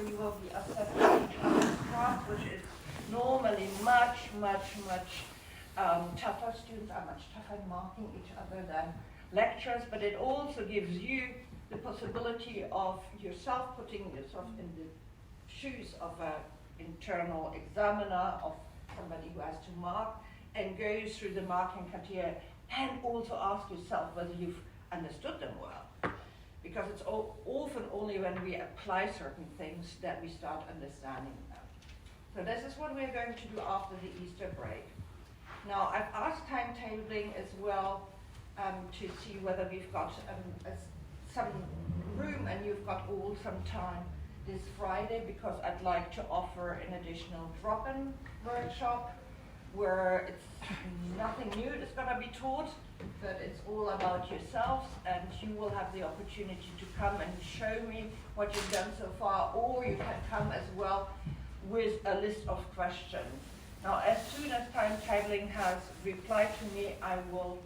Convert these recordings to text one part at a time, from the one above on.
So you will be assessed on each other's craft, which is normally much tougher. Students are much tougher in marking each other than lecturers, but it also gives you the possibility of yourself putting yourself in the shoes of an internal examiner, of somebody who has to mark, and go through the marking criteria, and also ask yourself whether you've understood them well. Because it's often only when we apply certain things that we start understanding them. So this is what we're going to do after the Easter break. Now, I've asked timetabling as well to see whether we've got some room and you've got all some time this Friday, because I'd like to offer an additional drop-in workshop where it's nothing new that's going to be taught, but it's all about yourselves, and you will have the opportunity to come and show me what you've done so far, or you can come as well with a list of questions. Now, as soon as timetabling has replied to me, I will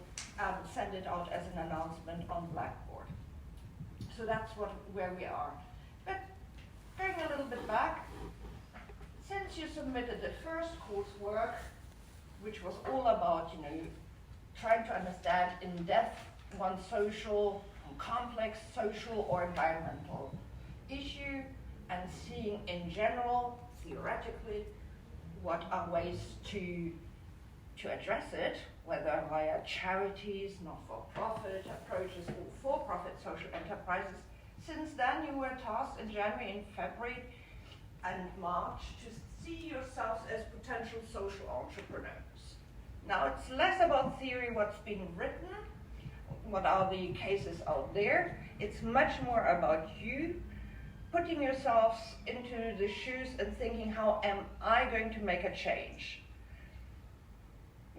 send it out as an announcement on Blackboard. So that's where we are. But going a little bit back, since you submitted the first coursework, which was all about, trying to understand in depth one social, complex social or environmental issue, and seeing in general, theoretically, what are ways to address it, whether via charities, not-for-profit approaches, or for-profit social enterprises. Since then, you were tasked in January and February and March to see yourselves as potential social entrepreneurs. Now, it's less about theory, what's being written, what are the cases out there. It's much more about you putting yourselves into the shoes and thinking, how am I going to make a change?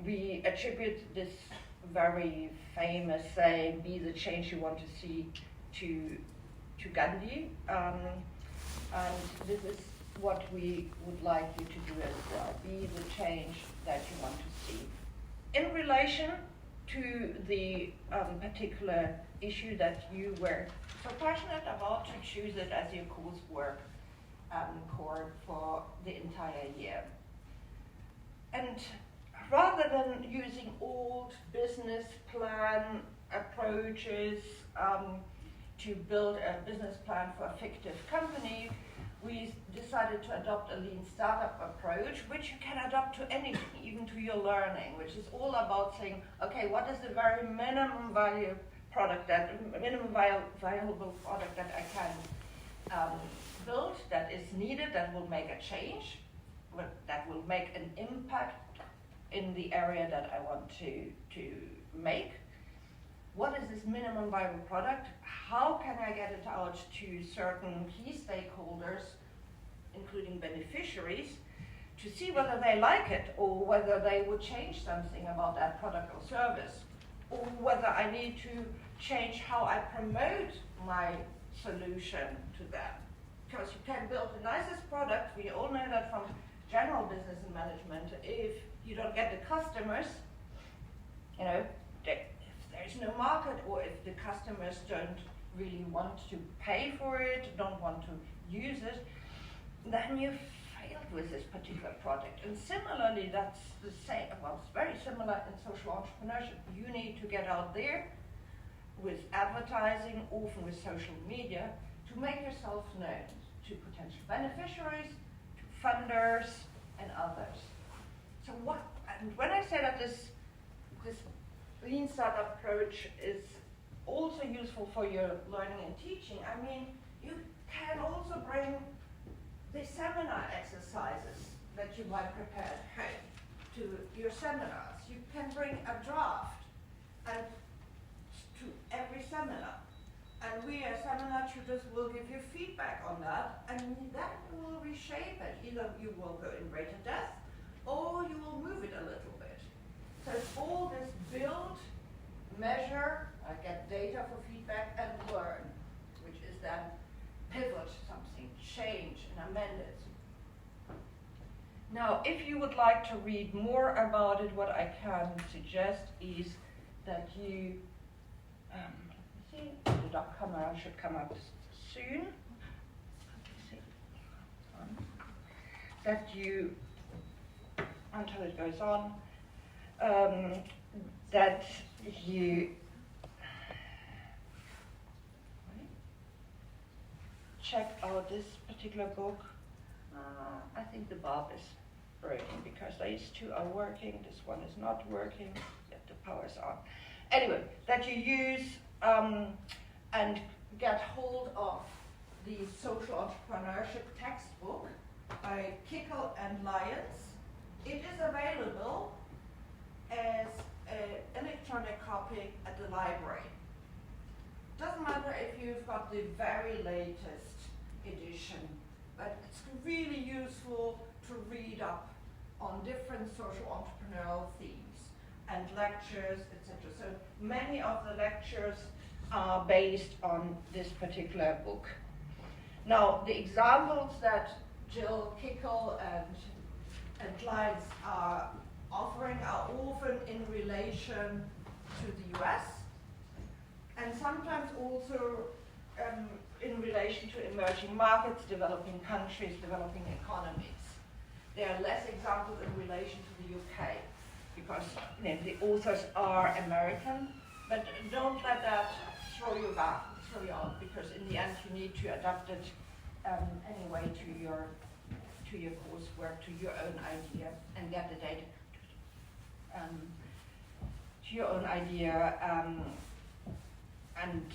We attribute this very famous saying, be the change you want to see, to Gandhi. And this is what we would like you to do as well. Be the change that you want to see. In relation to the particular issue that you were so passionate about, to choose it as your coursework core for the entire year. And rather than using old business plan approaches to build a business plan for a fictive company, we decided to adopt a lean startup approach, which you can adopt to anything, even to your learning, which is all about saying, okay, what is the very minimum viable product that I can build, that is needed, that will make a change, that will make an impact in the area that I want to make. What is this minimum viable product? How can I get it out to certain key stakeholders, including beneficiaries, to see whether they like it, or whether they would change something about that product or service, or whether I need to change how I promote my solution to them. Because you can build the nicest product, we all know that from general business and management, if you don't get the customers, if there's no market, or if the customers don't really want to pay for it, don't want to use it, then you've failed with this particular product. And similarly, that's the same, well, it's very similar in social entrepreneurship. You need to get out there with advertising, often with social media, to make yourself known to potential beneficiaries, to funders, and others. So and when I say that this lean startup approach is also useful for your learning and teaching, I mean, you can also bring the seminar exercises that you might prepare at home to your seminars. You can bring a draft and to every seminar. And we as seminar tutors will give you feedback on that, and that will reshape it. Either you will go in greater depth, or you will move it a little bit. So it's all this build, measure, get data for feedback, and learn, which is then pivot something, change, and amend it. Now, if you would like to read more about it, what I can suggest is that you, the doc camera should come up soon. that you, until it goes on, that you check out this particular book. I think the bulb is breaking because these two are working, this one is not working, yet the power's on. Anyway, that you use and get hold of the Social Entrepreneurship textbook by Kickel and Lyons. It is available as an electronic copy at the library. Doesn't matter if you've got the very latest edition, but it's really useful to read up on different social entrepreneurial themes and lectures, etc. So many of the lectures are based on this particular book. Now, the examples that Jill Kickel and Lyons are offering are often in relation to the US, and sometimes also in relation to emerging markets, developing countries, developing economies. There are less examples in relation to the UK, because the authors are American, but don't let that throw you out, because in the end you need to adapt it anyway to your coursework, to your own idea, and get the data to your own idea, and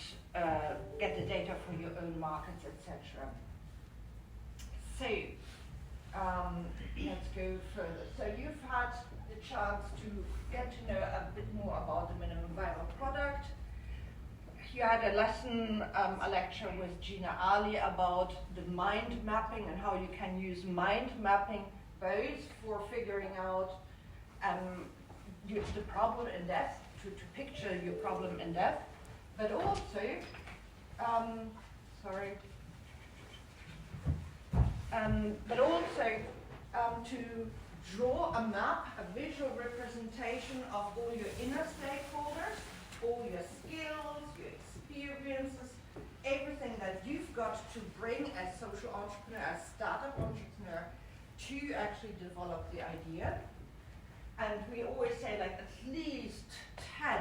get the data for your own markets, etc. So let's go further. So you've had the chance to get to know a bit more about the minimum viable product. You had a lesson, a lecture with Gina Ali about the mind mapping and how you can use mind mapping both for figuring out the problem in depth, to picture your problem in depth, but also, to draw a map, a visual representation of all your inner stakeholders, all your skills, your experiences, everything that you've got to bring as social entrepreneur, as startup entrepreneur, to actually develop the idea. And we always say like at least 10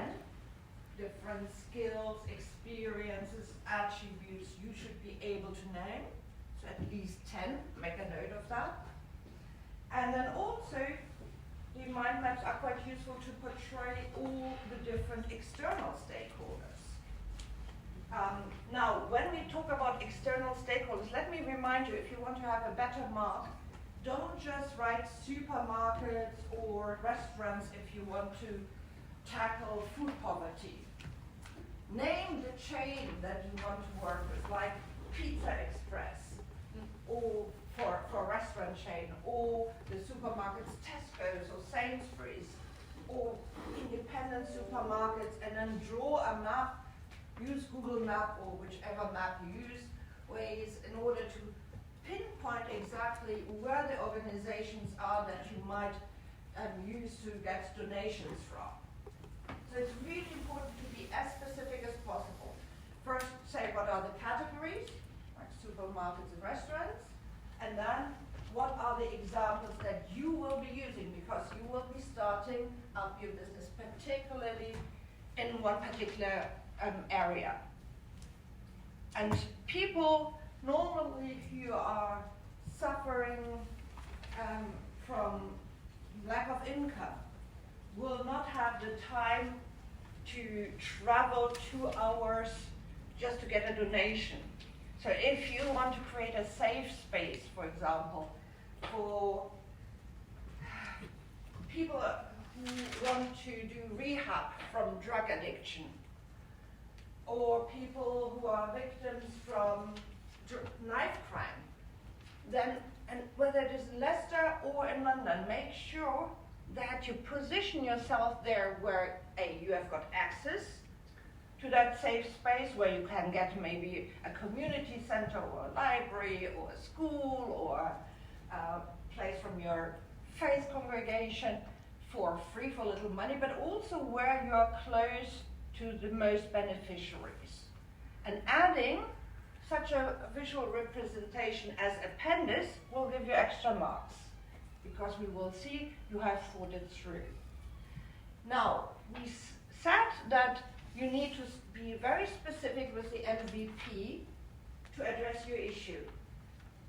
different skills, experiences, attributes you should be able to name. So at least 10, make a note of that. And then also, the mind maps are quite useful to portray all the different external stakeholders. Now, when we talk about external stakeholders, let me remind you, if you want to have a better mark, don't just write supermarkets or restaurants if you want to tackle food poverty. Name the chain that you want to work with, like Pizza Express, or for a restaurant chain, or the supermarkets Tesco's or Sainsbury's, or independent supermarkets, and then draw a map, use Google Map or whichever map you use, ways in order to pinpoint exactly where the organizations are that you might use to get donations from. So it's really important to be as specific as possible. First, say what are the categories, like supermarkets and restaurants, and then what are the examples that you will be using, because you will be starting up your business, particularly in one particular area. And people normally who are suffering from lack of income will not have the time to travel 2 hours just to get a donation. So if you want to create a safe space, for example, for people who want to do rehab from drug addiction, or people who are victims from knife crime, then, and whether it is in Leicester or in London, make sure that you position yourself there where you have got access to that safe space, where you can get maybe a community center or a library or a school or a place from your faith congregation for free, for little money, but also where you are close to the most beneficiaries. And adding such a visual representation as appendix will give you extra marks, because we will see you have thought it through. Now, we said that you need to be very specific with the MVP to address your issue.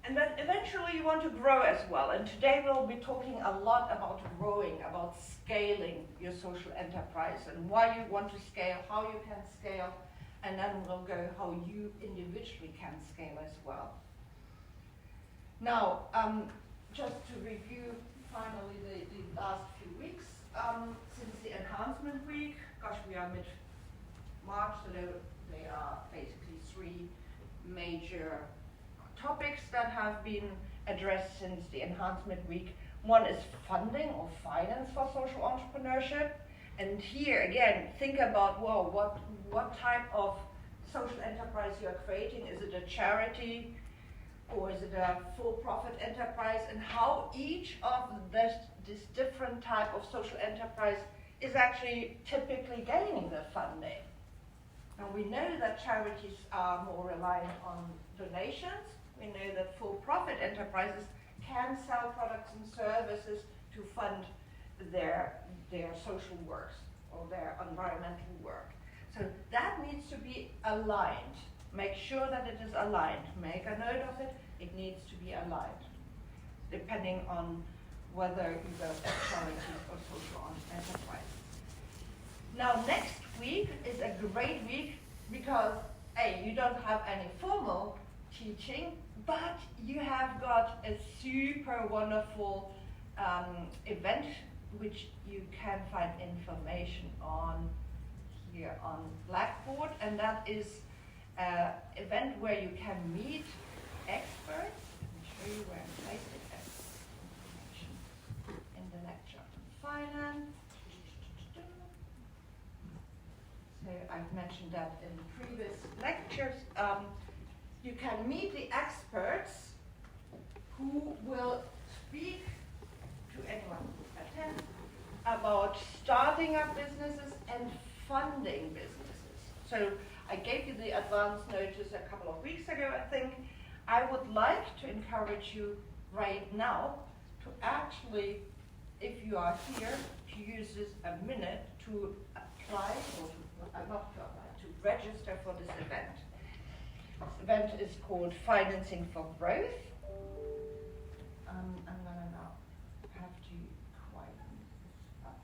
And then eventually you want to grow as well. And today we'll be talking a lot about growing, about scaling your social enterprise and why you want to scale, how you can scale, and then we'll go how you individually can scale as well. Now, just to review finally the last few weeks, since the enhancement week, gosh, we are mid-March, so there are basically 3 major topics that have been addressed since the enhancement week. One is funding or finance for social entrepreneurship. And here again, think about, well, what type of social enterprise you're creating. Is it a charity or is it a for-profit enterprise? And how each of this different type of social enterprise is actually typically gaining the funding. And we know that charities are more reliant on donations. We know that for-profit enterprises can sell products and services to fund their social works or their environmental work. So that needs to be aligned. Make sure that it is aligned. Make a note of it. It needs to be aligned, depending on whether you go as charities or social enterprises. Now, next week is a great week because, A, you don't have any formal teaching, but you have got a super wonderful event which you can find information on here on Blackboard, and that is an event where you can meet experts. Let me show you where I placed it as information in the lecture on finance. So I've mentioned that in previous lectures. You can meet the experts who will speak to anyone who attends about starting up businesses and funding businesses. So I gave you the advance notice a couple of weeks ago, I think. I would like to encourage you right now to actually, if you are here, to use this a minute to apply, or not to apply, to register for this event. This event is called Financing for Growth. I'm going to now have to quieten this up.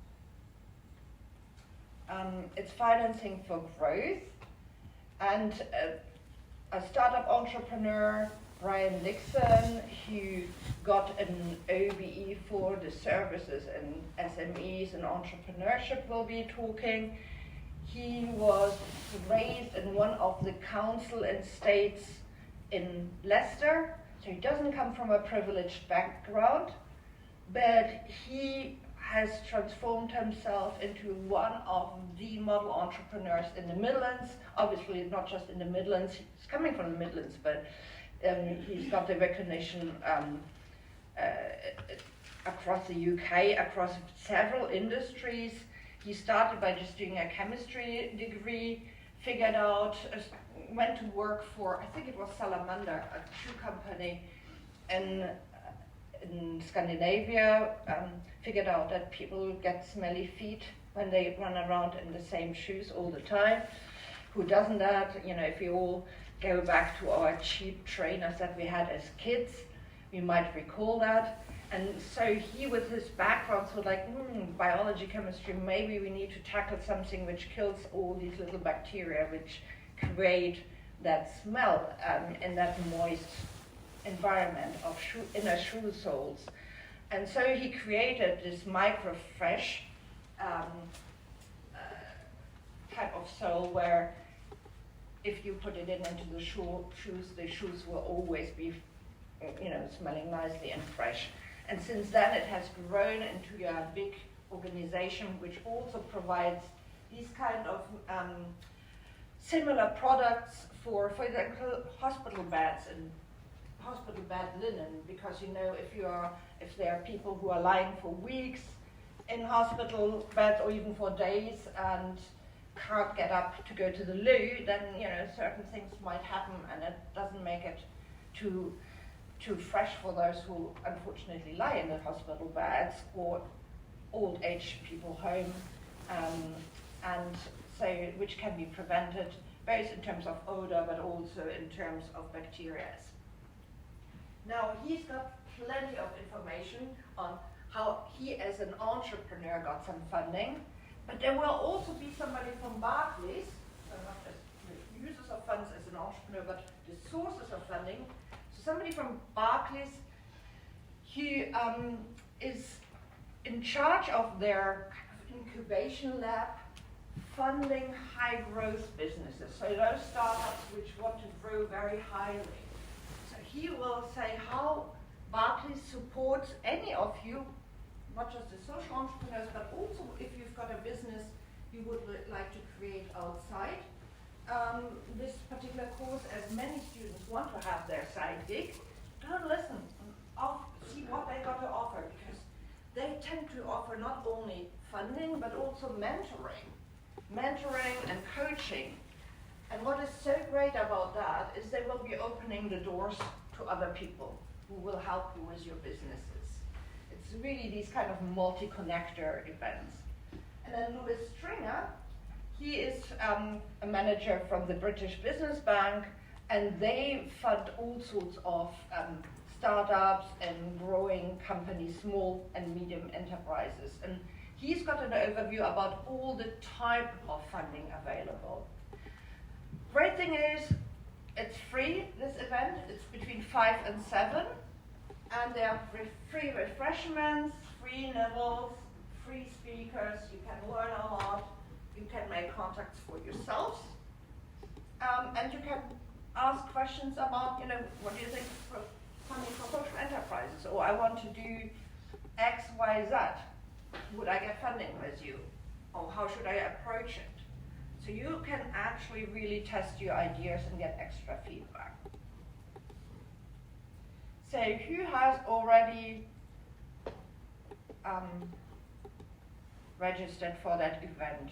It's Financing for Growth, and a startup entrepreneur, Brian Nixon, who got an OBE for the services and SMEs and entrepreneurship, will be talking. He was raised in one of the council estates in Leicester, so he doesn't come from a privileged background, but he has transformed himself into one of the model entrepreneurs in the Midlands. Obviously not just in the Midlands, he's coming from the Midlands, but he's got the recognition across the UK, across several industries. He started by just doing a chemistry degree, figured out, went to work for, I think it was Salamander, a shoe company in Scandinavia, figured out that people get smelly feet when they run around in the same shoes all the time. Who doesn't that? You know, if we all go back to our cheap trainers that we had as kids, we might recall that. And so he, with his background, thought like, biology, chemistry, maybe we need to tackle something which kills all these little bacteria which create that smell in that moist environment of inner shoe soles. And so he created this microfresh type of sole where if you put it into the shoes will always be, smelling nicely and fresh. And since then it has grown into a big organization which also provides these kind of similar products for example, hospital beds and hospital bed linen, because if there are people who are lying for weeks in hospital beds or even for days, and can't get up to go to the loo, then certain things might happen, and it doesn't make it too fresh for those who unfortunately lie in the hospital beds or old age people home, and so which can be prevented both in terms of odor but also in terms of bacteria. Now he's got plenty of information on how he as an entrepreneur got some funding, but there will also be somebody from Barclays, not as the users of funds as an entrepreneur, but the sources of funding. So somebody from Barclays who is in charge of their kind of incubation lab, funding high growth businesses. So those startups which want to grow very highly. So he will say how Barclays supports any of you, not just the social entrepreneurs, but also if you've got a business you would like to create outside this particular course, as many students want to have their side gig. Don't listen, see what they got to offer, because they tend to offer not only funding but also mentoring and coaching. And what is so great about that is they will be opening the doors to other people who will help you with your businesses. It's really these kind of multi-connector events. And then Louis Stringer, he is a manager from the British Business Bank, and they fund all sorts of startups and growing companies, small and medium enterprises. And he's got an overview about all the type of funding available. Great thing is, it's free, this event. It's between 5 and 7. And there are free refreshments, free nibbles, free speakers. You can learn a lot. You can make contacts for yourselves. And you can ask questions about, what do you think for funding for social enterprises? Or I want to do X, Y, Z. Would I get funding with you? Or how should I approach it? So you can actually really test your ideas and get extra feedback. So who has already registered for that event?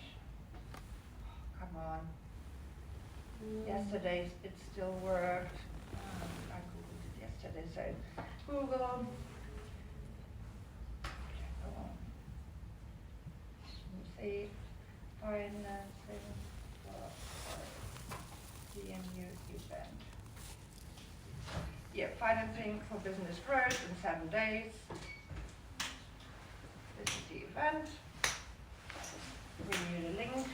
Oh, come on. Yesterday it still worked. I googled it yesterday, so Google. See, financing for CMU event. Yeah, financing for business growth in 7 days. This is the event. Bring you the link.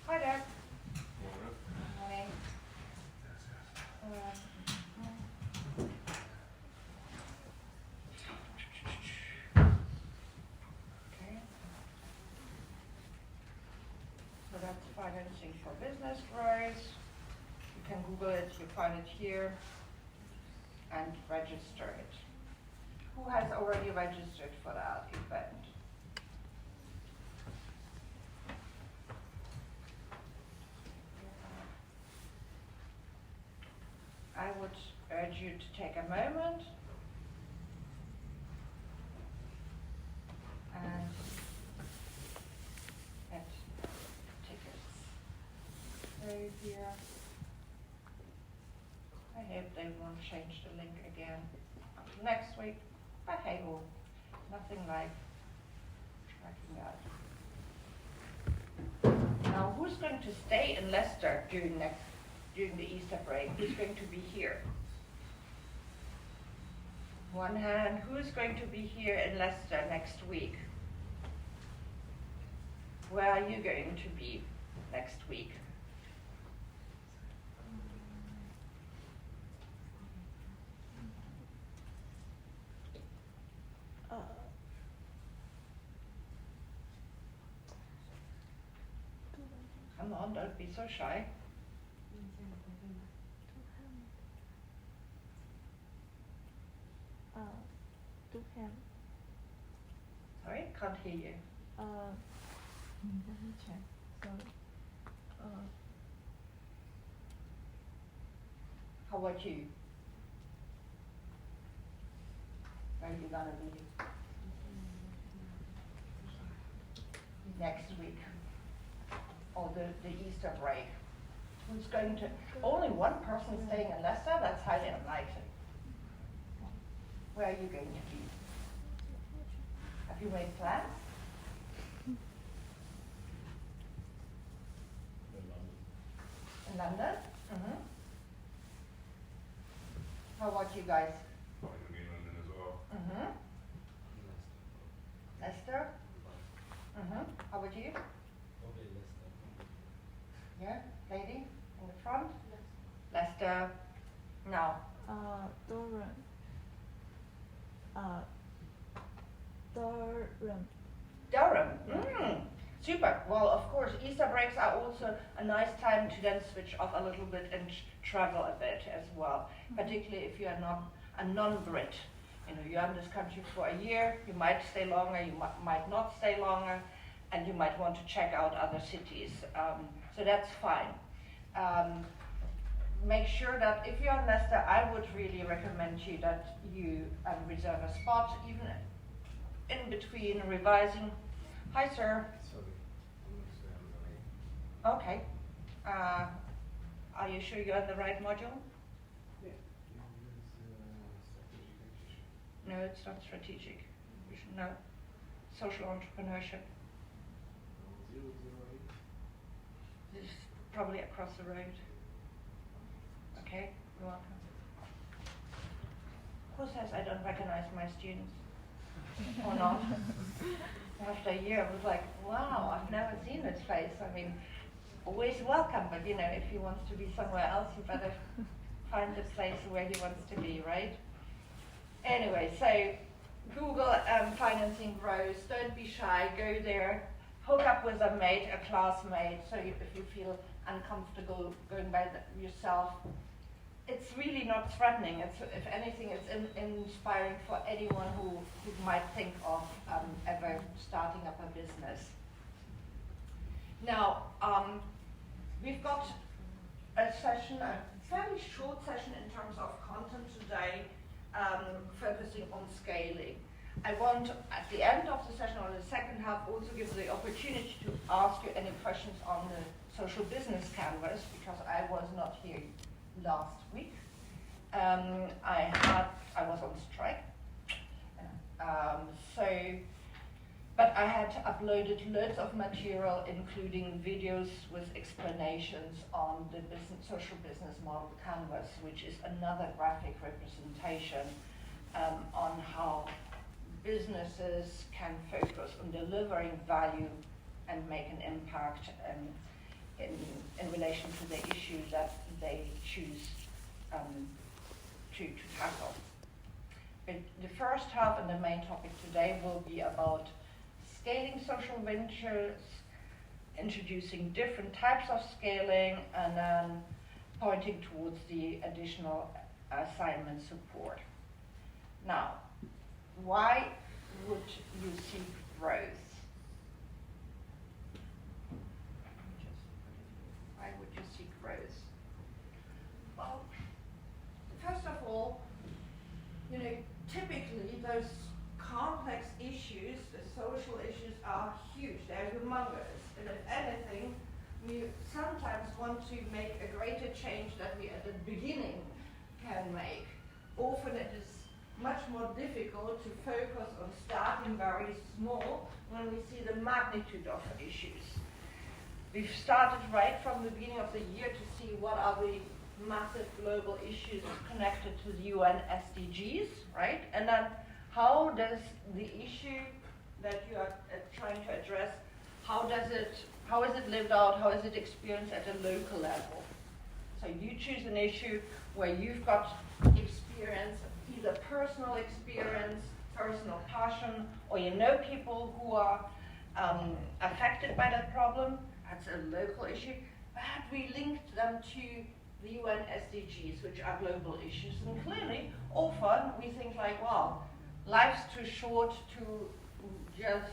Hi there. Good morning. That's financing for business growth. You can Google it, you find it here, and register it. Who has already registered for that event? I would urge you to take a moment and get tickets. So here, I hope they won't change the link again until next week, but hey, well, nothing like tracking out. Now, who's going to stay in Leicester during the Easter break? Who's going to be here? One hand. Who's going to be here in Leicester next week? Where are you going to be next week? Come on, don't be so shy. Sorry, can't hear you. Let me check. So, How about you? Where are you gonna be? Next week, or the Easter break. Who's going to? Only one person staying in Leicester? That's highly unlikely. Where are you going to be? Have you made plans? In London? Mm-hmm. How about you guys? Probably gonna be in London as well. Mm-hmm. Leicester? Mm-hmm. How about you? Probably Leicester. Yeah, lady in the front? Leicester. No. Durham. Durham. Durham. Super. Well, of course, Easter breaks are also a nice time to then switch off a little bit and travel a bit as well, particularly if you are not a non-Brit. You know, you're in this country for a year, you might stay longer, you might not stay longer, and you might want to check out other cities. So that's fine. Make sure that if you're in Leicester, I would really recommend you that you reserve a spot, even in between revising. Hi, sir. Sorry, I'm not sure I'm Okay. Are you sure you're on the right module? Yeah. Strategic education. No, it's not strategic. You should know. Social entrepreneurship. 008. This is probably across the road. Okay, you're welcome. Who says I don't recognize my students? Or not? After a year, I was like, wow, I've never seen this place. I mean, always welcome, but you know, if he wants to be somewhere else, you better find the place where he wants to be, right? Anyway, so Google financing grows. Don't be shy. Go there. Hook up with a mate, a classmate. So if you feel uncomfortable going by yourself, it's really not threatening. It's, if anything, it's inspiring for anyone who might think of ever starting up a business. Now, we've got a session, a fairly short session in terms of content today, focusing on scaling. I want, at the end of the session, or the second half, also give the opportunity to ask you any questions on the social business canvas, because I was not here last week. I was on strike. But I had uploaded loads of material, including videos with explanations on the social business model canvas, which is another graphic representation on how businesses can focus on delivering value and make an impact in relation to the issue that they choose to tackle. But the first half and the main topic today will be about scaling social ventures, introducing different types of scaling, and then pointing towards the additional assignment support. Now, why would you seek growth? Why would you seek growth? Well, first of all, you know, typically those complex issues, the social issues, are huge. They're humongous. And if anything, we sometimes want to make a greater change that we at the beginning can make. Often it is much more difficult to focus on starting very small when we see the magnitude of the issues. We've started right from the beginning of the year to see what are the massive global issues connected to the UN SDGs, right? And then how does the issue that you are trying to address, how is it lived out, how is it experienced at a local level? So you choose an issue where you've got experience, either personal experience, personal passion, or you know people who are affected by that problem. That's a local issue. But we linked them to the UN SDGs, which are global issues. And clearly, often we think like, wow, life's too short to just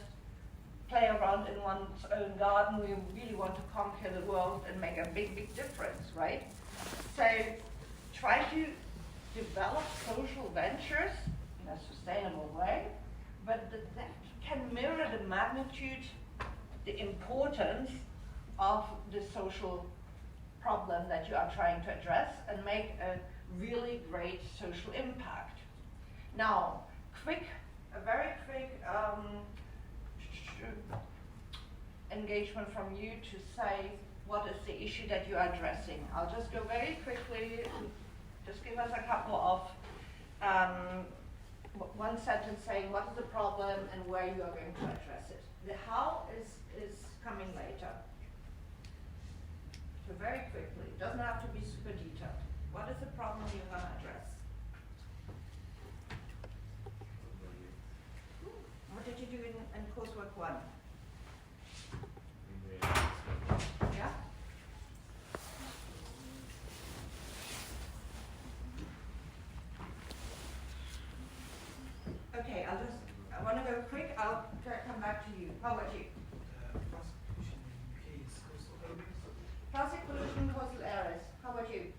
play around in one's own garden. We really want to conquer the world and make a big, big difference, right? So try to develop social ventures in a sustainable way, but that can mirror the magnitude, the importance of the social problem that you are trying to address and make a really great social impact. Now, a very quick engagement from you to say what is the issue that you are addressing. I'll just go very quickly, just give us a couple of one sentence saying what is the problem and where you are going to address it. The how is coming later. So very quickly, it doesn't have to be super detailed. What is the problem you're going to address? What did you do in coursework 1? Yeah? Okay, I want to go quick. I'll come back to you. How about you? Plastic pollution in coastal areas. How about you?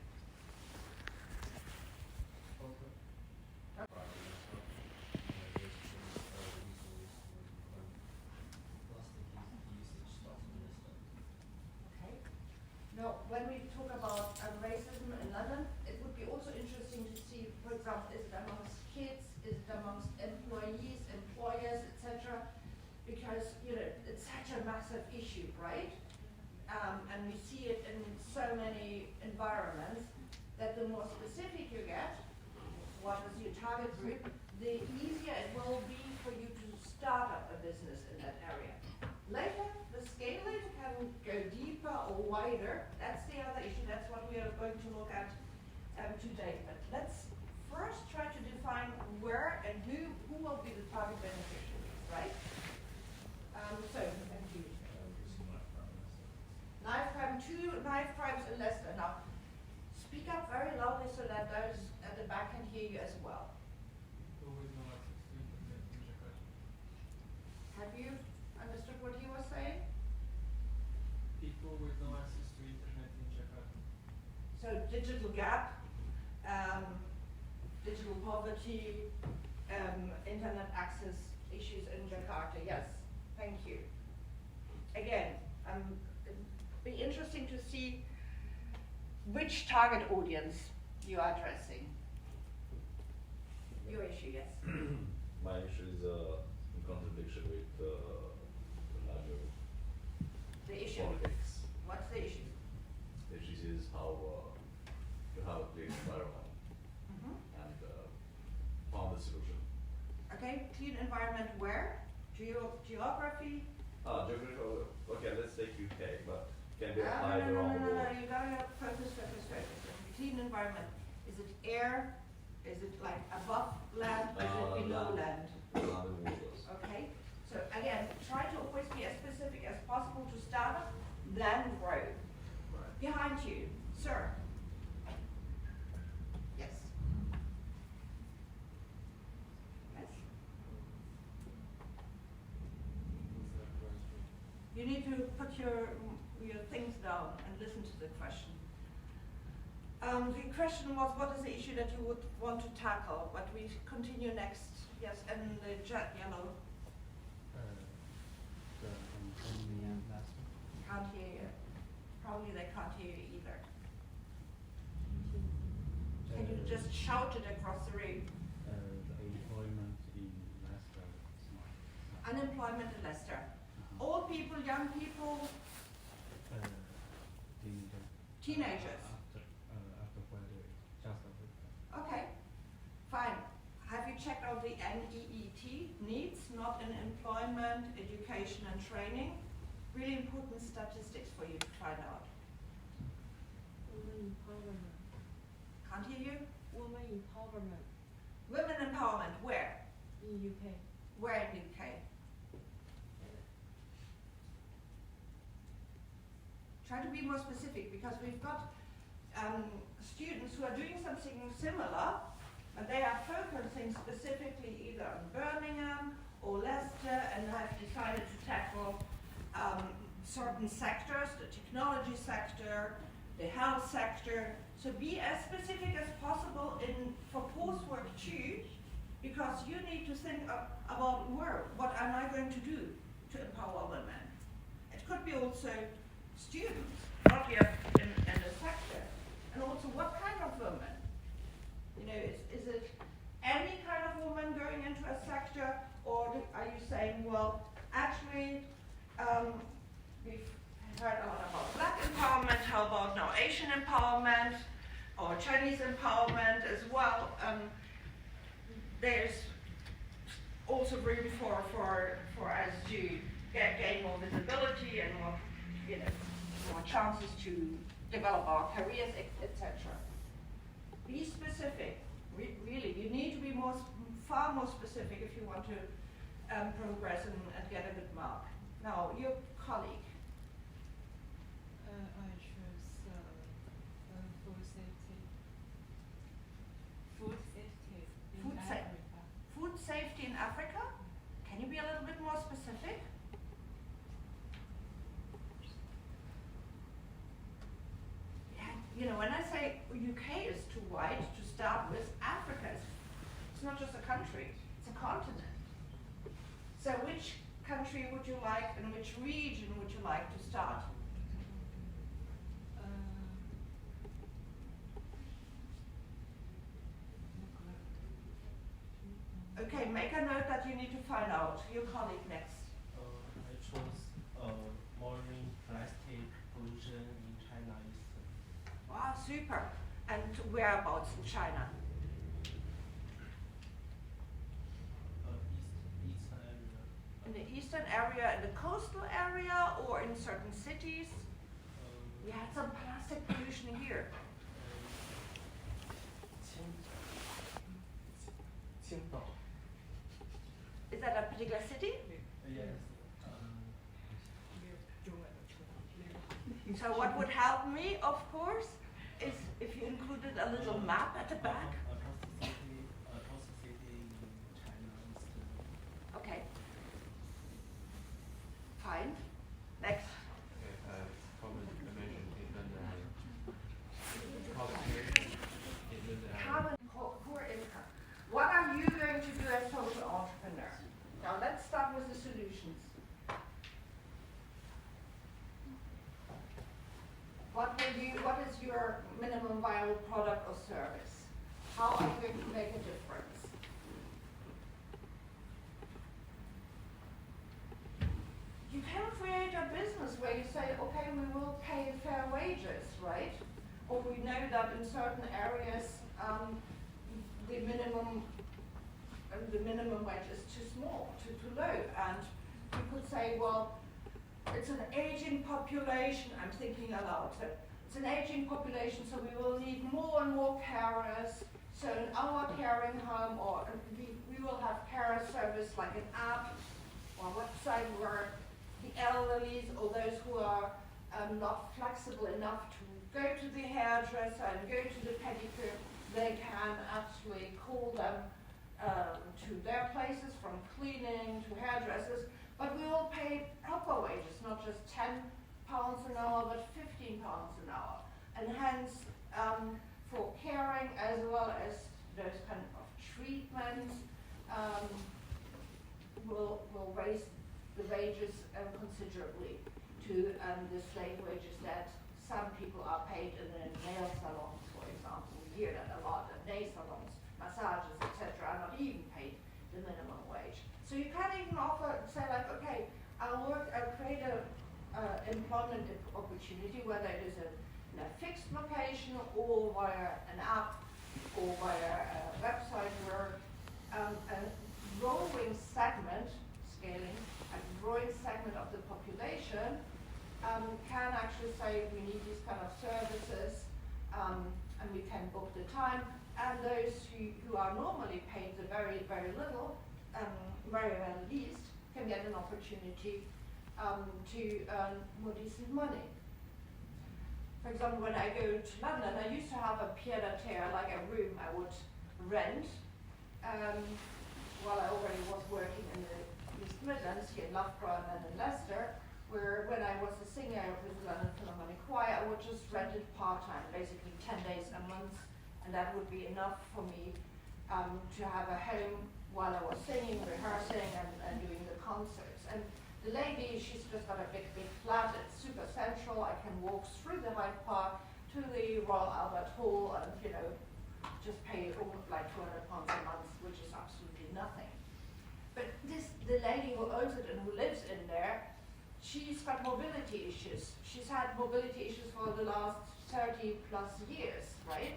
Okay. Now, when we talk about racism in London, it would be also interesting to see, for example, is it amongst kids, is it amongst employees, employers, etc. Because it's such a massive issue, right? And we see it in so many environments that the more specific you get, what is your target group, the easier it will be for you to start up a business in that area. Later, the scaling can go deeper or wider. That's the other issue. That's what we are going to look at today. But let's first try to define where and who will be the target beneficiaries, right? So, thank you. Knife crime, 2 knife crimes in Leicester. Now, speak up very loudly so that those at the back can hear you as well. Have you understood what he was saying? People with no access to internet in Jakarta. So digital gap, digital poverty, internet access issues in Jakarta. Yes, thank you. Again, it'd be interesting to see which target audience you are addressing. Your issue, yes. My issue is in contradiction with the larger The issue. politics. What's the issue? The issue is how to have a clean environment and found the solution. Okay, clean environment where? Geography? Geography, okay, let's take UK, but can be No, applied around the no, world. you gotta focus. Clean environment. Is it air? Is it like above land? Is it below land? Around the waters. Okay, so again, try to always be as specific as possible to start up, then grow. Right. Behind you, sir. Yes. Yes. What's that question? You need to put your things down and listen to the question. The question was, what is the issue that you would want to tackle? But we continue next. Yes, and the yellow. Can't hear you. Probably they can't hear you either. Can you just shout it across the room? The employment in Leicester is not. Unemployment in Leicester. Old people, young people, teenagers. After graduate, just after. Okay, fine. Have you checked out the NEET, needs, not in employment, education and training? Really important statistics for you to find out. Women empowerment. Can't hear you? Women empowerment Women empowerment, where? in UK. Where in UK? Try to be more specific because we've got students who are doing something similar, but they are focusing specifically either on Birmingham or Leicester and have decided to tackle certain sectors, the technology sector, the health sector. So be as specific as possible for coursework 2 because you need to think about what am I going to do to empower women. It could be also students, not yet in the sector, and also what kind of women. You know, is it any kind of woman going into a sector, or are you saying, well, actually, we've heard a lot about Black empowerment, how about now Asian empowerment, or Chinese empowerment as well? There's also room for us to gain more visibility and more, more chances to develop our careers, etc. Be specific. Really, you need to be far more specific if you want to progress and get a good mark. Now, your colleague. I choose food safety. Food safety in Food sa- Africa. Food safety in Africa? Can you be a little bit more specific? Yeah, when I say UK is too wide to start with, Africa it's not just a country, it's a continent. So which country would you like and which region would you like to start? Okay, make a note that you need to find out. Your colleague next. I chose marine plastic pollution in China is Wow, super. And whereabouts in China? east area. In the eastern area, in the coastal area, or in certain cities? We had some plastic pollution here. 青岛 Is that a particular city? yes So what would help me, of course, is if you included a little map at the back. across the city in China is Okay. Fine. Next. Common dimension inland area. Carbon poor income. What are you going to do as social entrepreneur? Now let's start with the solutions. What is your minimum viable product or service? How are you going to make a difference? You can create a business where you say, okay, we will pay fair wages, right? Or we know that in certain areas the minimum wage is too small, too low, and you could say, well, it's an aging population. I'm thinking aloud. So it's an aging population, so we will need more and more carers. So in our caring home, or we will have carer service like an app or website where the elderly or those who are not flexible enough to go to the hairdresser and go to the pedicure, they can actually call them to their places, from cleaning to hairdressers. But we will pay proper wages, not just £10 an hour, but £15 an hour. And hence, for caring as well as those kind of treatments, will raise the wages considerably to the slave wages that some people are paid in the nail salons, for example. We hear that a lot, that nail salons, massages, etc. are not even paid the minimum wage. So you can even say like, okay, I'll create a employment opportunity, whether it is in a fixed location or via an app or via a website where a growing segment, a growing segment of the population can actually say we need these kind of services, and we can book the time, and those who are normally paid the very, very little, very well least, can get an opportunity to earn more decent money. For example, when I go to London, I used to have a pied-à-terre, like a room I would rent, while I already was working in the East Midlands, here in Loughborough and then in Leicester, where when I was a singer with the London Philharmonic Choir, I would just rent it part-time, basically 10 days a month, and that would be enough for me to have a home while I was singing, rehearsing, and doing the concerts. And the lady, she's just got a big flat. It's super central. I can walk through the Hyde Park to the Royal Albert Hall and, just pay like £200 a month, which is absolutely nothing. But the lady who owns it and who lives in there, she's got mobility issues. She's had mobility issues for the last 30 plus years, right?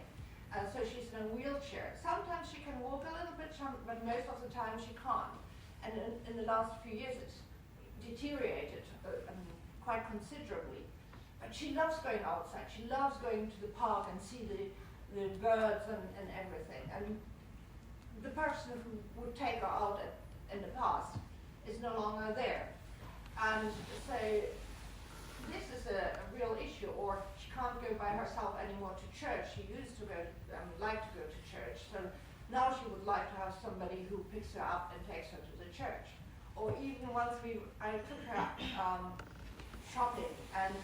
So she's in a wheelchair. Sometimes she can walk a little bit, but most of the time she can't. And in the last few years it's deteriorated quite considerably. But she loves going outside. She loves going to the park and see the birds and everything. And the person who would take her out in the past is no longer there. And so this is a real issue. Or she can't go by herself anymore to church. She used to like to go to church. So now she would like to have somebody who picks her up and takes her to the church. Or even once I took her shopping, and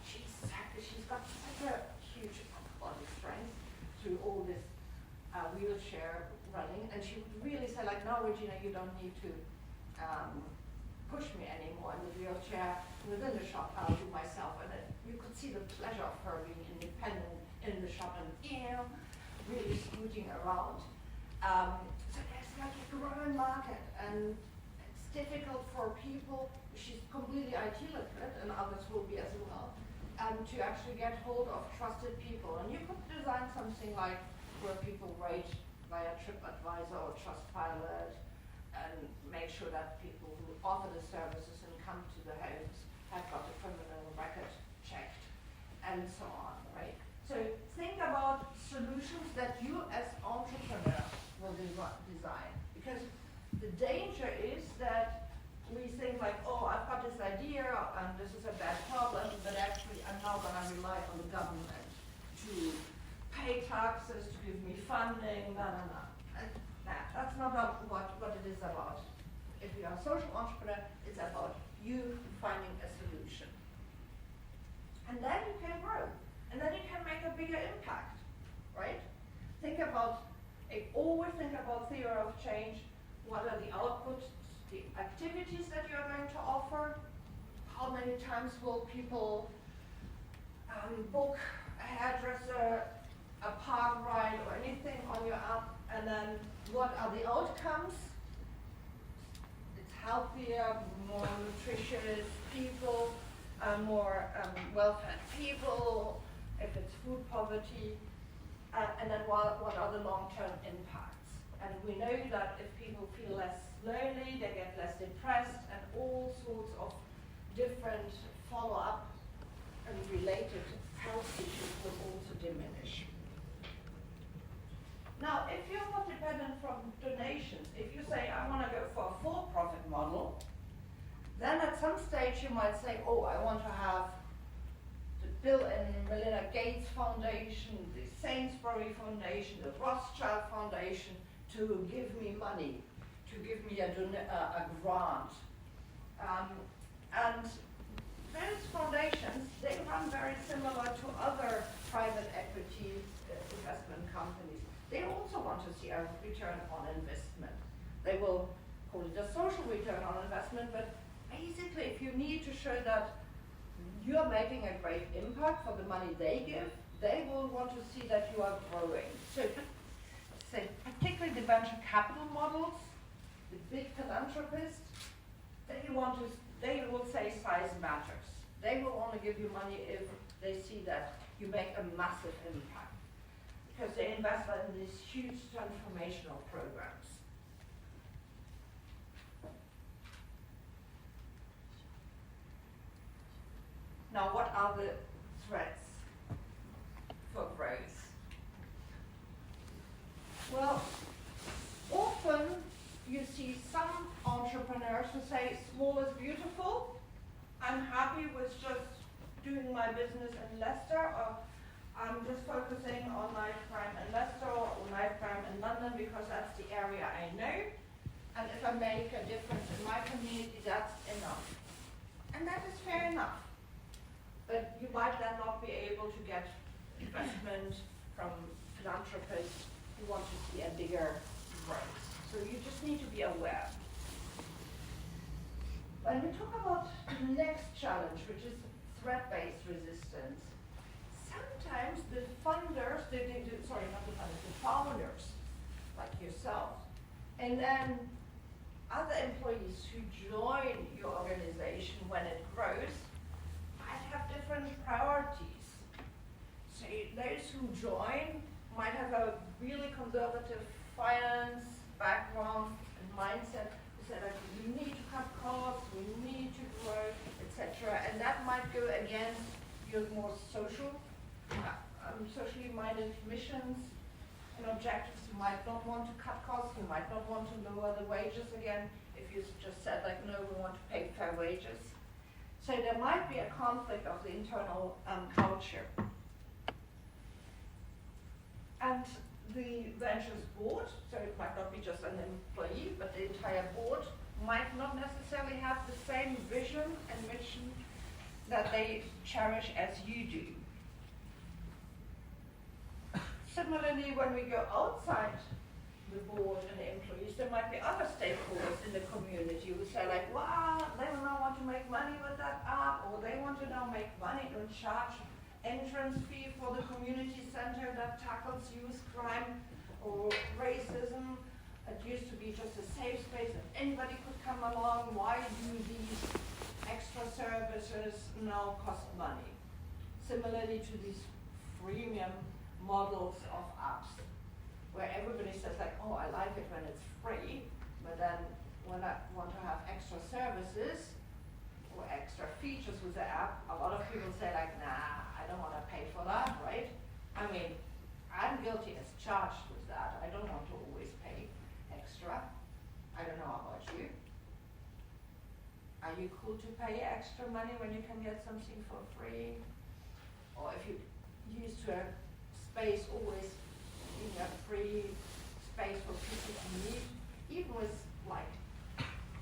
she's got such a huge body strength through all this wheelchair running, and she would really say like, no, Regina, you don't need to push me anymore in the wheelchair. Within the shop, I'll do myself. And you could see the pleasure of her being independent in the shop and really scooting around. So there's like a growing market, and it's difficult for people. She's completely IT literate, and others will be as well, to actually get hold of trusted people. And you could design something like where people rate via TripAdvisor or Trustpilot, and make sure that people who offer the services and come to the homes have got a criminal record checked, and so on, right? So think about solutions that you as entrepreneur will design. Because the danger is that we think like, oh, I've got this idea and this is a bad problem, but actually I'm now going to rely on the government to pay taxes, to give me funding, no. That's not what it is about. If you are a social entrepreneur, it's about you finding a solution. And then you can grow. And then you can make a bigger impact, right? Always think about theory of change. What are the outputs, the activities that you are going to offer? How many times will people book a hairdresser, a park ride, or anything on your app? And then what are the outcomes? It's healthier, more nutritious people, more well-fed people, if it's food poverty, and then what are the long-term impacts? And we know that if people feel less lonely, they get less depressed, and all sorts of different follow-up and related health issues will also diminish. Now, if you're not dependent from donations, if you say, I want to go for a for-profit model, then at some stage you might say, oh, I want to have the Bill and Melinda Gates Foundation, the Sainsbury Foundation, the Rothschild Foundation to give me money, to give me a grant. And those foundations, they run very similar to other private equity investment companies. They also want to see a return on investment. They will call it a social return on investment, but basically if you need to show that you're making a great impact for the money they give, they will want to see that you are growing. So particularly the venture capital models, the big philanthropists, they will say size matters. They will only give you money if they see that you make a massive impact, because they invest in these huge transformational programs. Now, what are the threats for growth? Well, often you see some entrepreneurs who say small is beautiful. I'm happy with just doing my business in Leicester, or I'm just focusing on knife crime in Leicester or knife crime in London because that's the area I know. And if I make a difference in my community, that's enough. And that is fair enough. But you might then not be able to get investment from philanthropists who want to see a bigger grows. So you just need to be aware. When we talk about the next challenge, which is threat-based resistance, sometimes the funders, sorry, not the funders, the founders, like yourself, and then other employees who join your organization when it grows might have different priorities. So those who join might have a really conservative finance background and mindset who say like, we need to cut costs, we need to grow, etc. And that might go against your more socially minded missions and objectives. You might not want to cut costs, you might not want to lower the wages again if you just said like, no, we want to pay fair wages. So there might be a conflict of the internal culture. And the ventures board, so it might not be just an employee, but the entire board might not necessarily have the same vision and mission that they cherish as you do. Similarly, when we go outside the board and the employees, there might be other stakeholders in the community who say like, wow, they will now want to make money with that app, or they want to now make money and charge entrance fee for the community center that tackles youth crime or racism. It used to be just a safe space that anybody could come along. Why do these extra services now cost money? Similarly to these freemium models of apps, where everybody says like, oh, I like it when it's free, but then when I want to have extra services or extra features with the app, a lot of people say like, nah, I don't want to pay for that, right? I mean, I'm guilty as charged with that. I don't want to always pay extra. I don't know about you. Are you cool to pay extra money when you can get something for free? Or if you used to a space always being a free space for people to meet, even with like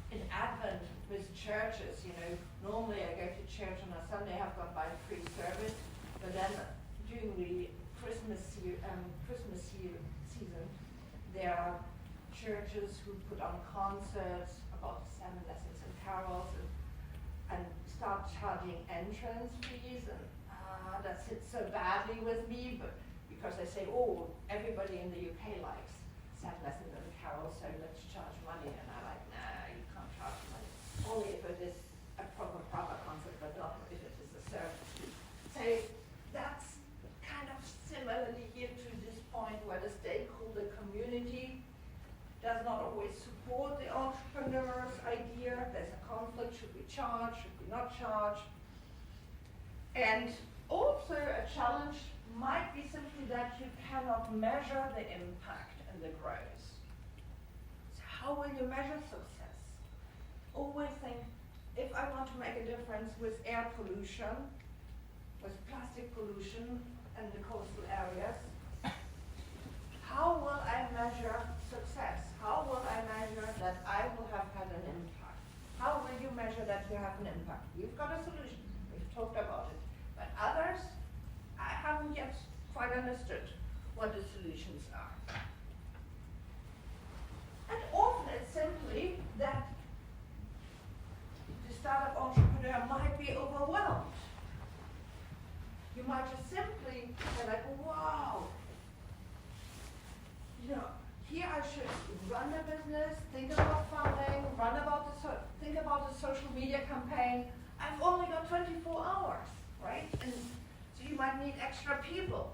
in Advent with churches, you know, normally I go to church on a Sunday, I've got my free service, but then during the Christmas season, there are churches who put on concerts about 7 lessons and carols and start charging entrance fees, and that sits so badly with me, but because they say, oh, everybody in the UK likes 7 lessons and carols, so let's charge money, and I'm like, nah, you can't charge money. Only if it is a proper concert, but not if it is a service. So that's kind of similarly here to this point where the stakeholder community does not always support the entrepreneur's idea. There's a conflict, should we charge, should we not charge? And also a challenge might be simply that you cannot measure the impact and the growth. So how will you measure success? Always think, if I want to make a difference with air pollution, with plastic pollution in the coastal areas, how will I measure success? How will I measure that I will have had an impact? How will you measure that you have an impact? We've got a solution, we've talked about it, but others, I haven't yet quite understood what the solutions are. And often it's simply that the startup entrepreneur might be overwhelmed. You might just simply say like, wow, you know, here I should run a business, think about funding, think about the social media campaign. I've only got 24 hours, right? And so you might need extra people.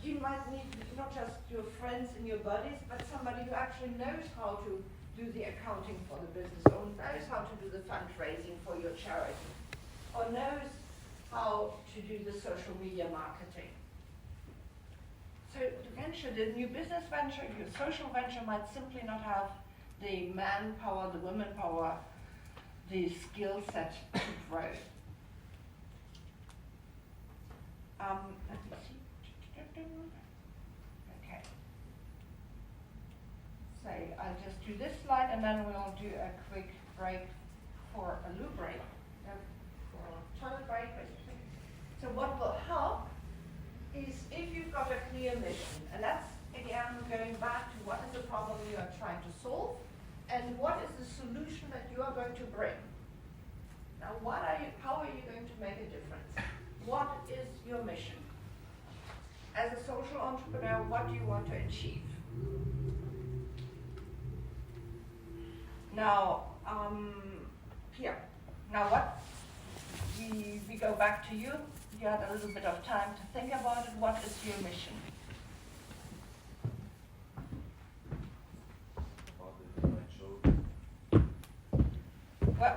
You might need not just your friends and your buddies, but somebody who actually knows how to do the accounting for the business, or knows how to do the fundraising for your charity, or knows how to do the social media marketing. So the venture, the new business venture, your social venture might simply not have the manpower, the women power, the skill set to grow. Let me see. Okay. So I'll just do this slide and then we'll do a quick break for a loo break, for a toilet break basically. So what will help is if you've got a clear mission, and that's again going back to what is the problem you your mission? As a social entrepreneur, what do you want to achieve? Now, here. Now what? We go back to you. You had a little bit of time to think about it. What is your mission? About the design show.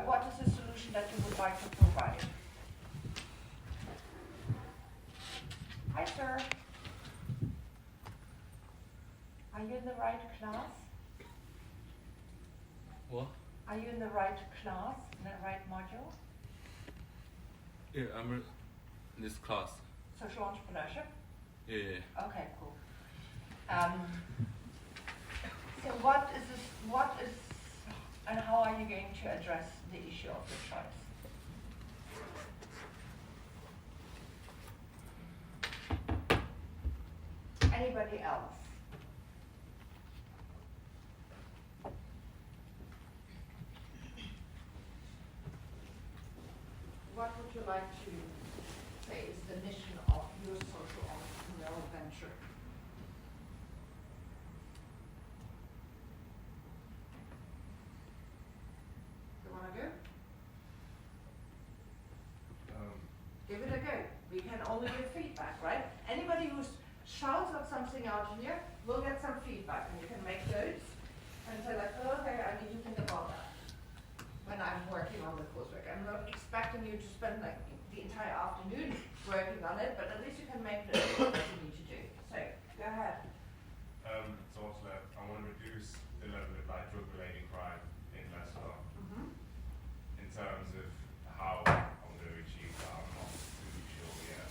What is the solution that you would like to provide? Hi, sir. Are you in the right class? What? Are you in the right class, in the right module? Yeah, I'm in this class. Social entrepreneurship? Yeah. Okay, cool. So what is, and how are you going to address the issue of the choice? Anybody else? What would you like to say is the mission of your social entrepreneurial venture? You want to go? Give it a go. We can only give feedback, right? Anybody who shouts out something out here will get some feedback, and you can make notes and say like, oh, okay, I need to think about that when I'm working on the coursework. I'm not expecting you to spend like the entire afternoon working on it, but at least you can make notes of what you need to do. So go ahead. So also, I want to reduce the level of like drug-related crime in Leicester in terms of how I'm going to achieve that. I'm not too sure yet.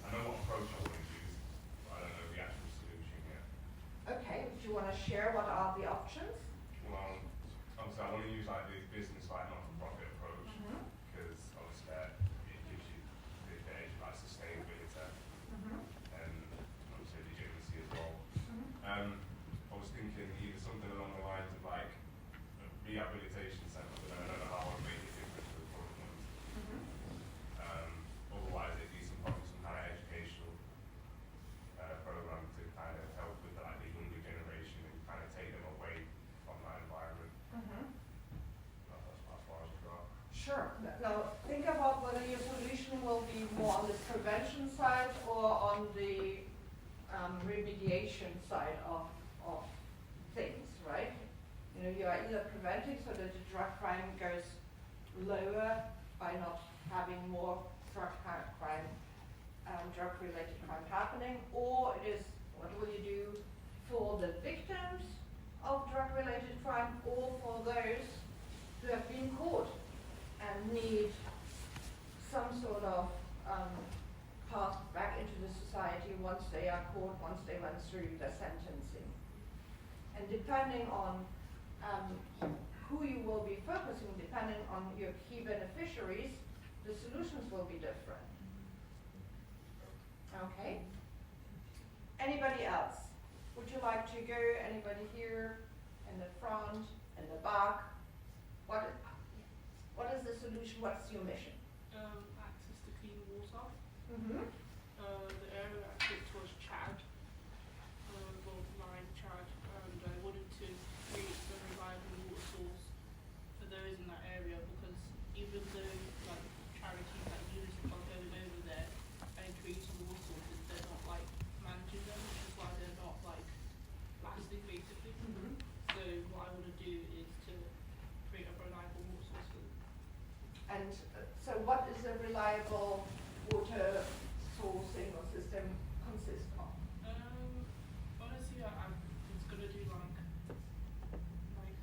I know what approach I want to use, but I don't know the actual solution yet. Okay, do you want to share what are the options? Well, obviously I want to use like the business, like not-for-profit approach, because obviously it gives you the edge of like sustainability and obviously legitimacy as well. I was thinking either something along the lines of like a rehabilitation centre, but I don't know how I would make it different to the current ones. Otherwise it'd be probably some kind of educational program to kind of help with like the younger generation and kind of take them away from that environment. That's as far as I go. Sure. Now think about whether your solution will be more on the prevention side or on the remediation side of things, right? You know, you are either preventing so that the drug crime goes lower by not having more drug-related crime happening, or it is what will you do for the victims of drug-related crime or for those who have been caught and need some sort of path back into the society once they are caught, once they went through the sentencing. And depending on who you will be focusing, depending on your key beneficiaries, the solutions will be different. Okay? Anybody else? Would you like to go? Anybody here? In the front? In the back? What is the solution? What's your mission? Access to clean water. Mm-hmm. The area I picked was Chad, line Chad, and I wanted to create a reliable water source for those in that area, because even though like charities like UNICEF are going over there and creating water sources, they're not like managing them, which is why they're not like lasting basically. So what I want to do is to create a reliable water source for them. And so what is a reliable water sourcing or system consist of? Honestly, I'm just gonna do like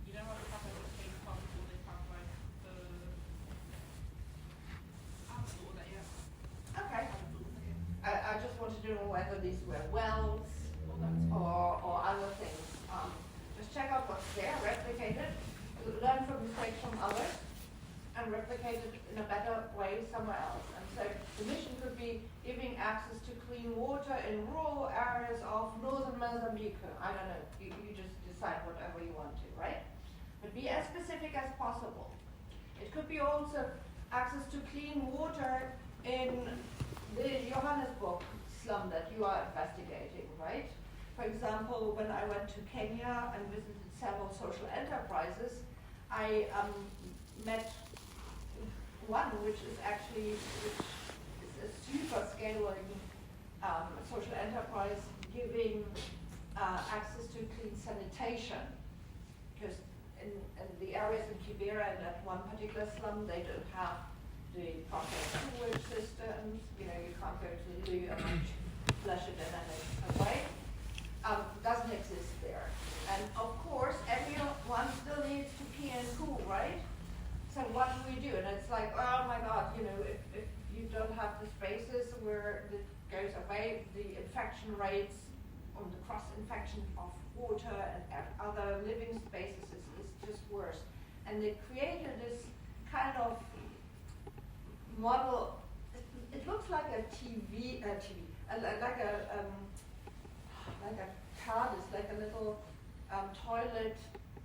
you know how they have like a cake pump, or they have like the I'll sort that, yeah. Okay. I just wanted to know whether these were wells or other things. Just check out what's there, replicate it, learn from mistakes from others, and replicate it in a better way somewhere else. And so the mission could be giving access to clean water in rural areas of northern Mozambique. I don't know, you just decide whatever you want to, right? But be as specific as possible. It could be also access to clean water in you are investigating, right? For example, when I went to Kenya and visited several social enterprises, I met one which is a super scaling social enterprise giving access to clean sanitation. Because in the areas in Kibera, in that one particular slum, they don't have the proper sewage systems. You know, you can't go to the loo and flush it and then it's away. Doesn't exist there. And of course, everyone still needs to pee and poo, right? So what do we do? And it's like, oh my God, you know, if you don't have the spaces where it goes away, the infection rates on the cross-infection of water and other living spaces is just worse. And they created this kind of model. It looks like a like a TARDIS, like a little toilet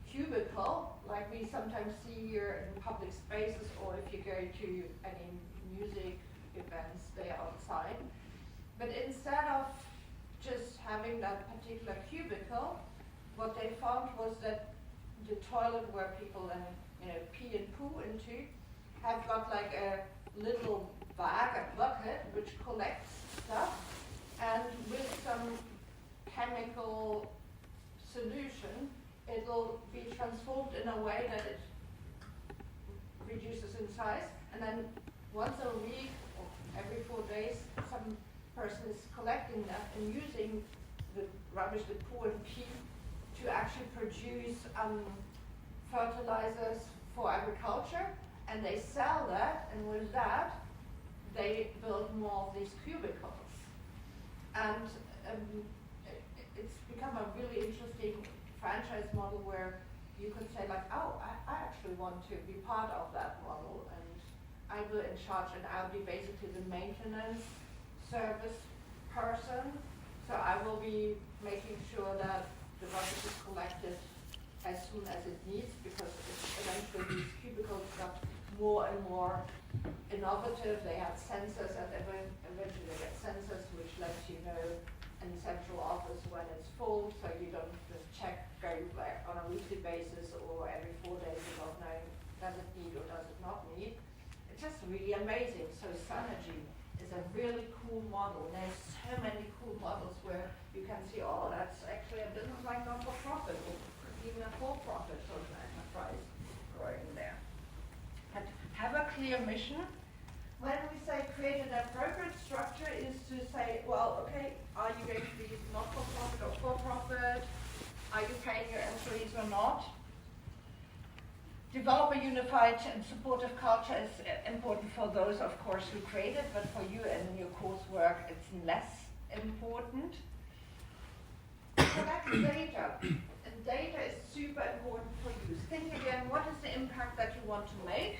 cubicle, like we sometimes see here in public spaces, or if you go to any music events, they're outside. But instead of just having that particular cubicle, what they found was that the toilet where people then, you know, pee and poo into have got like a little bag, a bucket, which collects stuff, and with some chemical solution, it'll be transformed in a way that it reduces in size, and then once a week or every 4 days, some person is collecting that and using the rubbish, the poo and pee, to actually produce fertilizers for agriculture, and they sell that, and with that, they build more of these cubicles. And it's become a really interesting franchise model where you could say like, oh, I actually want to be part of that model, and I will in charge, and I'll be basically the maintenance service person. So I will be making sure that the rubbish is collected as soon as it needs, because eventually these cubicles got more and more innovative. They had sensors, and eventually they get sensors which let you know in central office when it's full, so you don't just check, go like on a weekly basis or every 4 days without knowing does it need or does it not need. It's just really amazing. So Synergy is a really cool model. And there's so many cool models where you can see, oh, that's actually a business like not-for-profit, or even a for-profit social enterprise growing there. And have a clear mission. When we say create an appropriate structure, is to say, well, okay, are you going to be not-for-profit or for-profit? Are you paying your employees or not? Develop a unified and supportive culture is important for those, of course, who create it, but for you and your coursework, it's less important. Collect data, and data is super important for you. Think again, what is the impact that you want to make?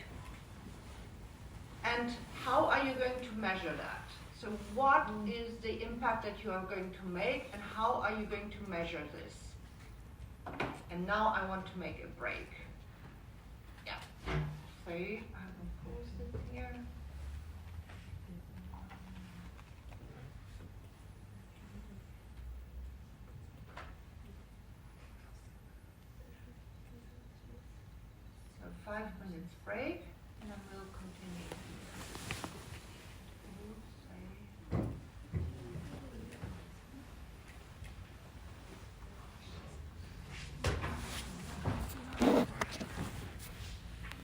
And how are you going to measure that? So what is the impact that you are going to make, and how are you going to measure this? And now I want to make a break. Yeah. So I will post it here. So 5 minutes break, and then we'll continue.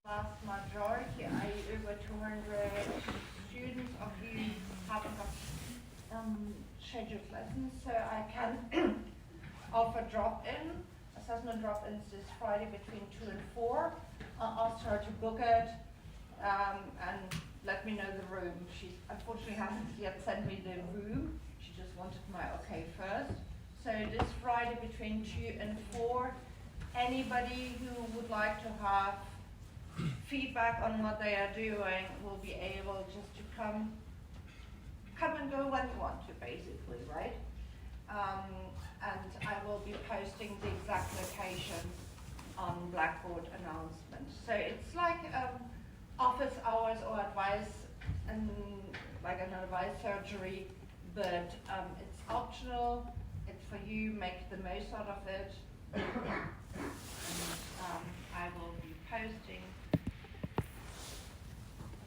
Last majority, over 200 students of you haven't got scheduled lessons, so I can offer drop-in. Assessment drop-ins this Friday between 2 and 4. I'll ask her to book it and let me know the room. She unfortunately hasn't yet sent me the room. She just wanted my okay first. So this Friday between 2 and 4, anybody who would like to have feedback on what they are doing will be able just to come and go when you want to, basically, right? And I will be posting the exact location on Blackboard announcements. So it's like office hours or advice, and like an advice surgery but it's optional. It's for you. Make the most out of it. And, I will be posting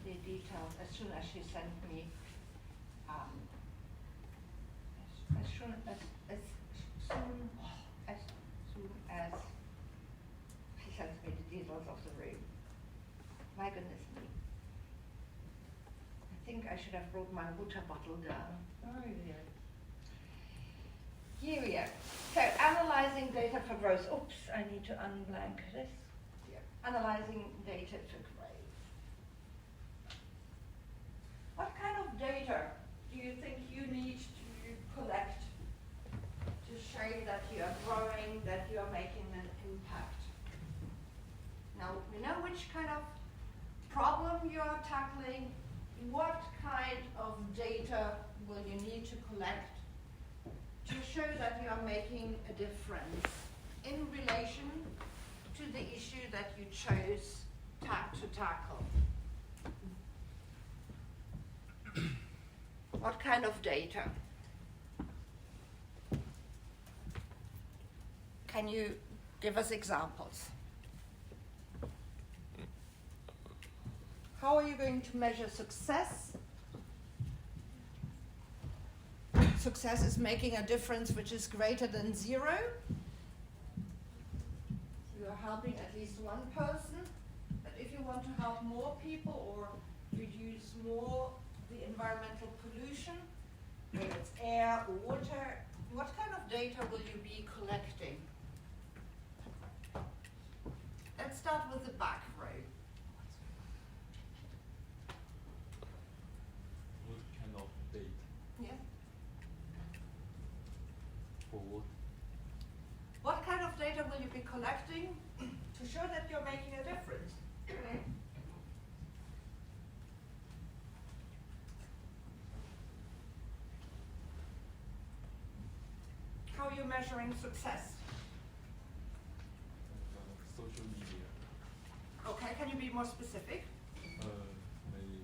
the details as soon as she sends me. As soon as she sends me the details of the room. My goodness me. I think I should have brought my water bottle down. Oh yeah. Here we are. So analyzing data for growth. Oops, I need to unblank this. Here. Analyzing data for growth. What kind of data do you think you need to collect to show that you are growing, that you are making an impact? Now, we know which kind of problem you are tackling. What kind of data will you need to collect to show that you are making a difference in relation to the issue that you chose to tackle? What kind of data? Can you give us examples? How are you going to measure success? Success is making a difference which is greater than 0. You are helping at least one person, but if you want to help more people or reduce more the environmental pollution, whether it's air or water, what kind of data will you be collecting? Let's start with the back row. What kind of data? Yeah. For what? What kind of data will you be collecting to show that you're making a difference? How are you measuring success? Social media. Okay, can you be more specific? Maybe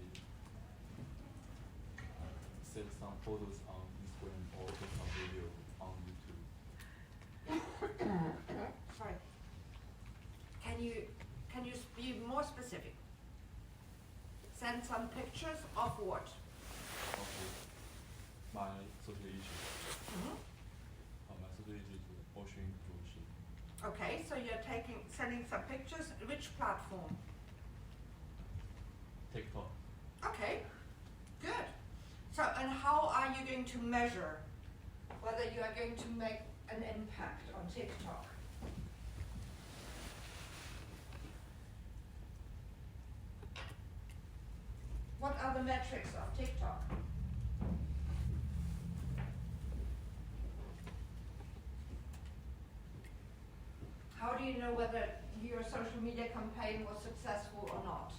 sell some photos on Instagram or make some video on YouTube. Sorry. Can you be more specific? Send some pictures of what? Okay. My social issue. Mm-hmm. My social issue is ocean pollution. Okay, so you're sending some pictures. Which platform? TikTok. Okay, good. So, and how are you going to measure whether you are going to make an impact on TikTok? What are the metrics of TikTok? How do you know whether your social media campaign was successful or not?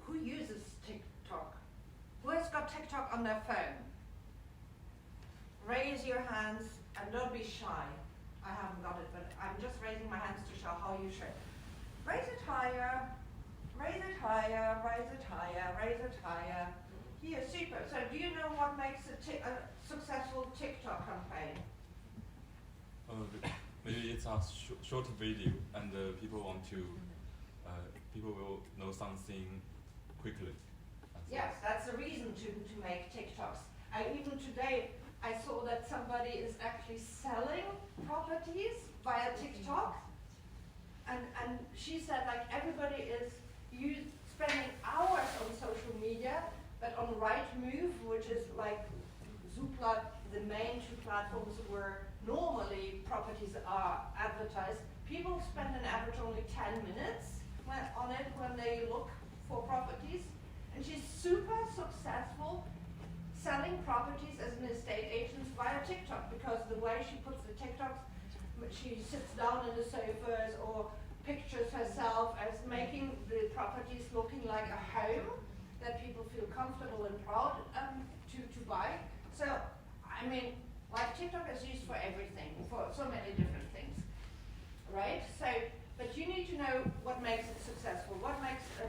Who uses TikTok? Who has got TikTok on their phone? Raise your hands and don't be shy. I haven't got it, but I'm just raising my hands to show how you should. Raise it higher, raise it higher, raise it higher, raise it higher. Here, super. So do you know what makes a successful TikTok campaign? Maybe it's a short video and people want to, people will know something quickly. Yes, that's the reason to make TikToks. Even today, I saw that somebody is actually selling properties via TikTok. And she said, like, everybody is spending hours on social media, but on Rightmove, which is like Zoopla, the main two platforms where normally properties are advertised, people spend an average only 10 minutes on it when they look for properties. And she's super successful selling properties as an estate agent via TikTok, because the way she puts the TikToks, she sits down in the sofas or pictures herself as making the properties looking like a home that people feel comfortable and proud to buy. So, I mean, like, TikTok is used for everything, for so many different things, right? So, but you need to know what makes it successful, what makes a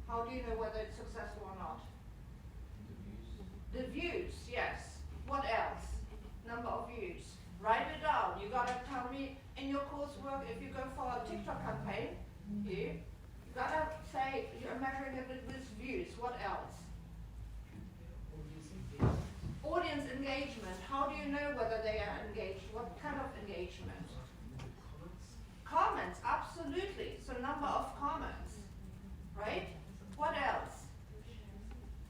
How do you know whether it's successful or not? The views, yes. What else? Number of views. Write it down. You gotta tell me in your coursework if you go for a TikTok campaign, you gotta say you're measuring it with views. What else? Audience engagement. How do you know whether they are engaged? What kind of engagement? Comments, absolutely. So number of comments, right? What else?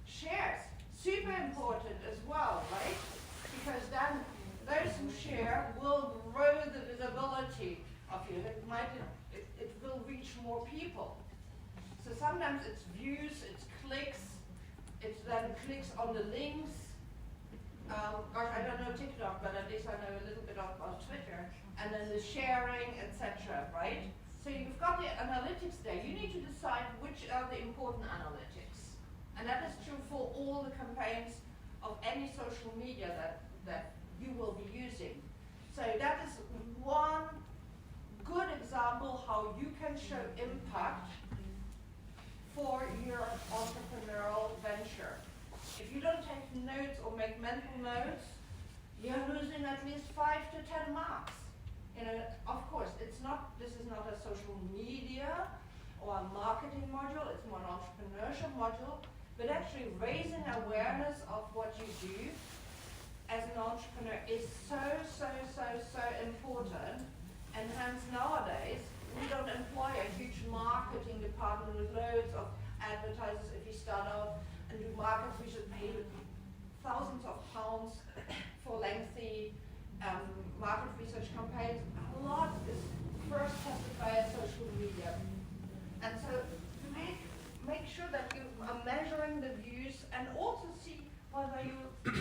Shares, super important as well, right? Because then those who share will grow the visibility of you. It will reach more people. So sometimes it's views, it's clicks, it's then clicks on the links. Gosh, I don't know TikTok, but at least I know a little bit about Twitter. And then the sharing, etc., right? So you've got the analytics there. You need to decide which are the important analytics. And that is true for all the campaigns of any social media that you will be using. So that is one good example how you can show impact for your entrepreneurial venture. If you don't take notes or make mental notes, you're losing at least 5 to 10 marks. You know, of course, this is not a social media or a marketing module, it's more an entrepreneurship module, but actually raising awareness of what you do as an entrepreneur is so important. And hence nowadays, we don't employ a huge marketing department with loads of advertisers. If you start out and do markets, we should pay thousands of pounds for lengthy market research campaigns. A lot is first tested by social media. And so make sure that you are measuring the views and also see whether you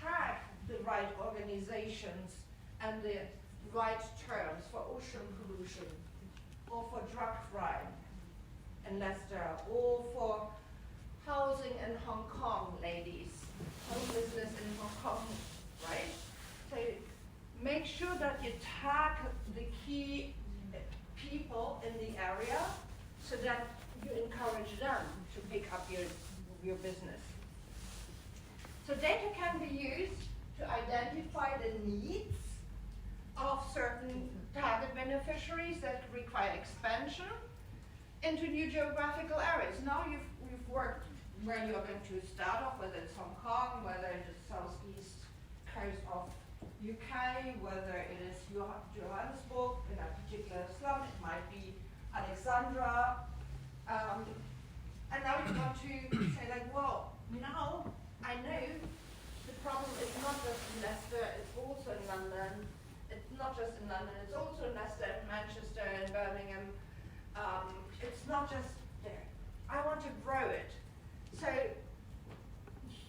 tag the right organizations and the right terms for ocean pollution or for drug crime in Leicester or for housing in Hong Kong, ladies, homelessness in Hong Kong, right? So make sure that you tag the key people in the area so that you encourage them to pick up your business. So data can be used to identify the needs of certain target beneficiaries that require expansion into new geographical areas. Now you've worked where you're going to start off, whether it's Hong Kong, whether it is southeast coast of UK, whether it is Johannesburg in a particular slum, it might be Alexandra. And now you want to say like, well, now I know the problem is not just in Leicester, it's also in London. It's not just in London, it's also in Leicester, in Manchester, in Birmingham. It's not just there. I want to grow it. So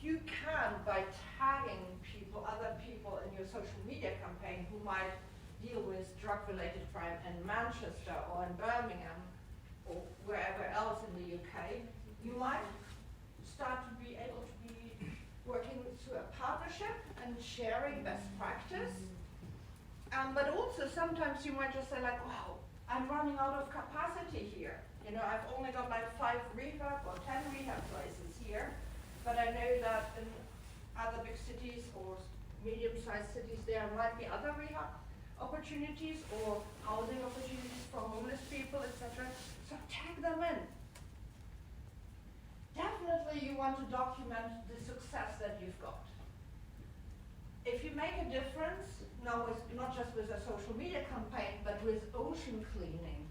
you can, by tagging people, other people in your social media campaign who might deal with drug-related crime in Manchester or in Birmingham or wherever else in the UK, you might start to be able to be working through a partnership and sharing best practice. But also sometimes you might just say like, wow, I'm running out of capacity here. You know, I've only got like 5 rehab or 10 rehab places here, but I know that in other big cities or medium-sized cities there might be other rehab opportunities or housing opportunities for homeless people, etc. So tag them in. Definitely you want to document the success that you've got. If you make a difference, now with, not just with a social media campaign, but with ocean cleaning,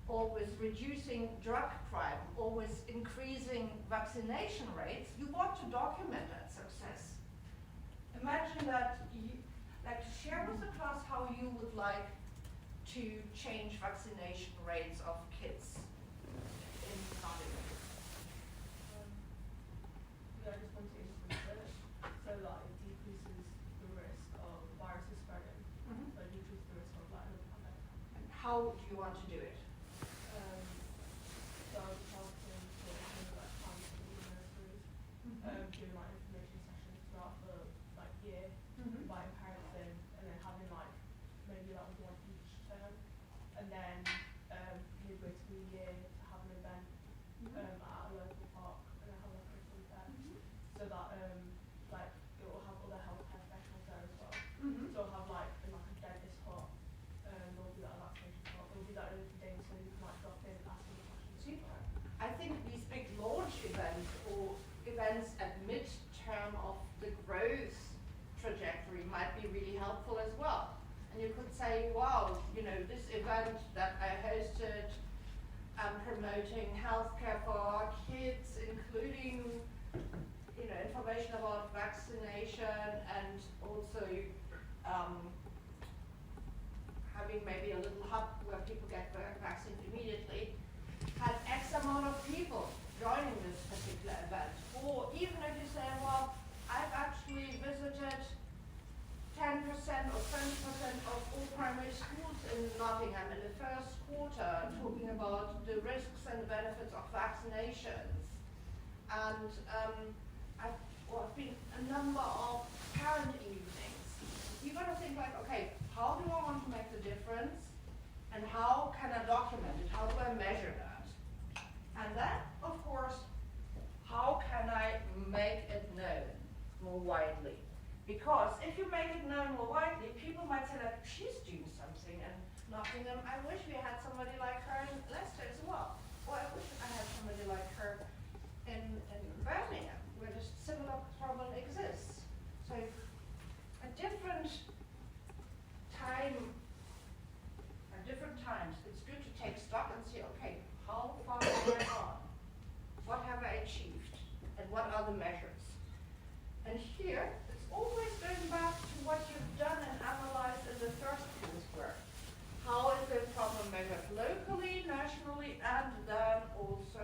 or with reducing drug crime, or with increasing vaccination rates, you want to document that success. Imagine that you like to share with the class how you would like to change vaccination rates of kids in Nottingham. Yeah, I just want to research so that it decreases the risk of viruses spreading, so it decreases the risk of like another pandemic. And how do you want to do it? So I was targeting sort of things like primary school nurseries, doing like information sessions throughout the like year, inviting parents in, and then having like maybe like one each term, and then midway through the year to have an event at a I think these big launch events or events at mid-term of the growth trajectory might be really helpful as well. And you could say, wow, you know, this event that I hosted, promoting healthcare for our kids, including, you know, information about vaccination and also having maybe a little hub where people get vaccinated immediately, had X amount of people joining this particular event. Or even if you say, well, I've actually visited 10% or 20% of all primary schools in Nottingham in the first quarter, talking about the risks and the benefits of vaccinations. And I've been a number of parent evenings. You've got to think like, okay, how do I want to make the difference? And how can I document it? How do I measure that? And then, of course, how can I make it known more widely? Because if you make it known more widely, people might say that she's doing something and Nottingham, I wish we had somebody like her in Leicester as well. Or I wish I had somebody like her in Birmingham, where this similar problem exists. So at different times, it's good to take stock and see, okay, how far have I gone? What have I achieved? And what are the measures? And here, it's always going back to what you've done and analyzed in the first coursework. How is the problem measured locally, nationally, and then also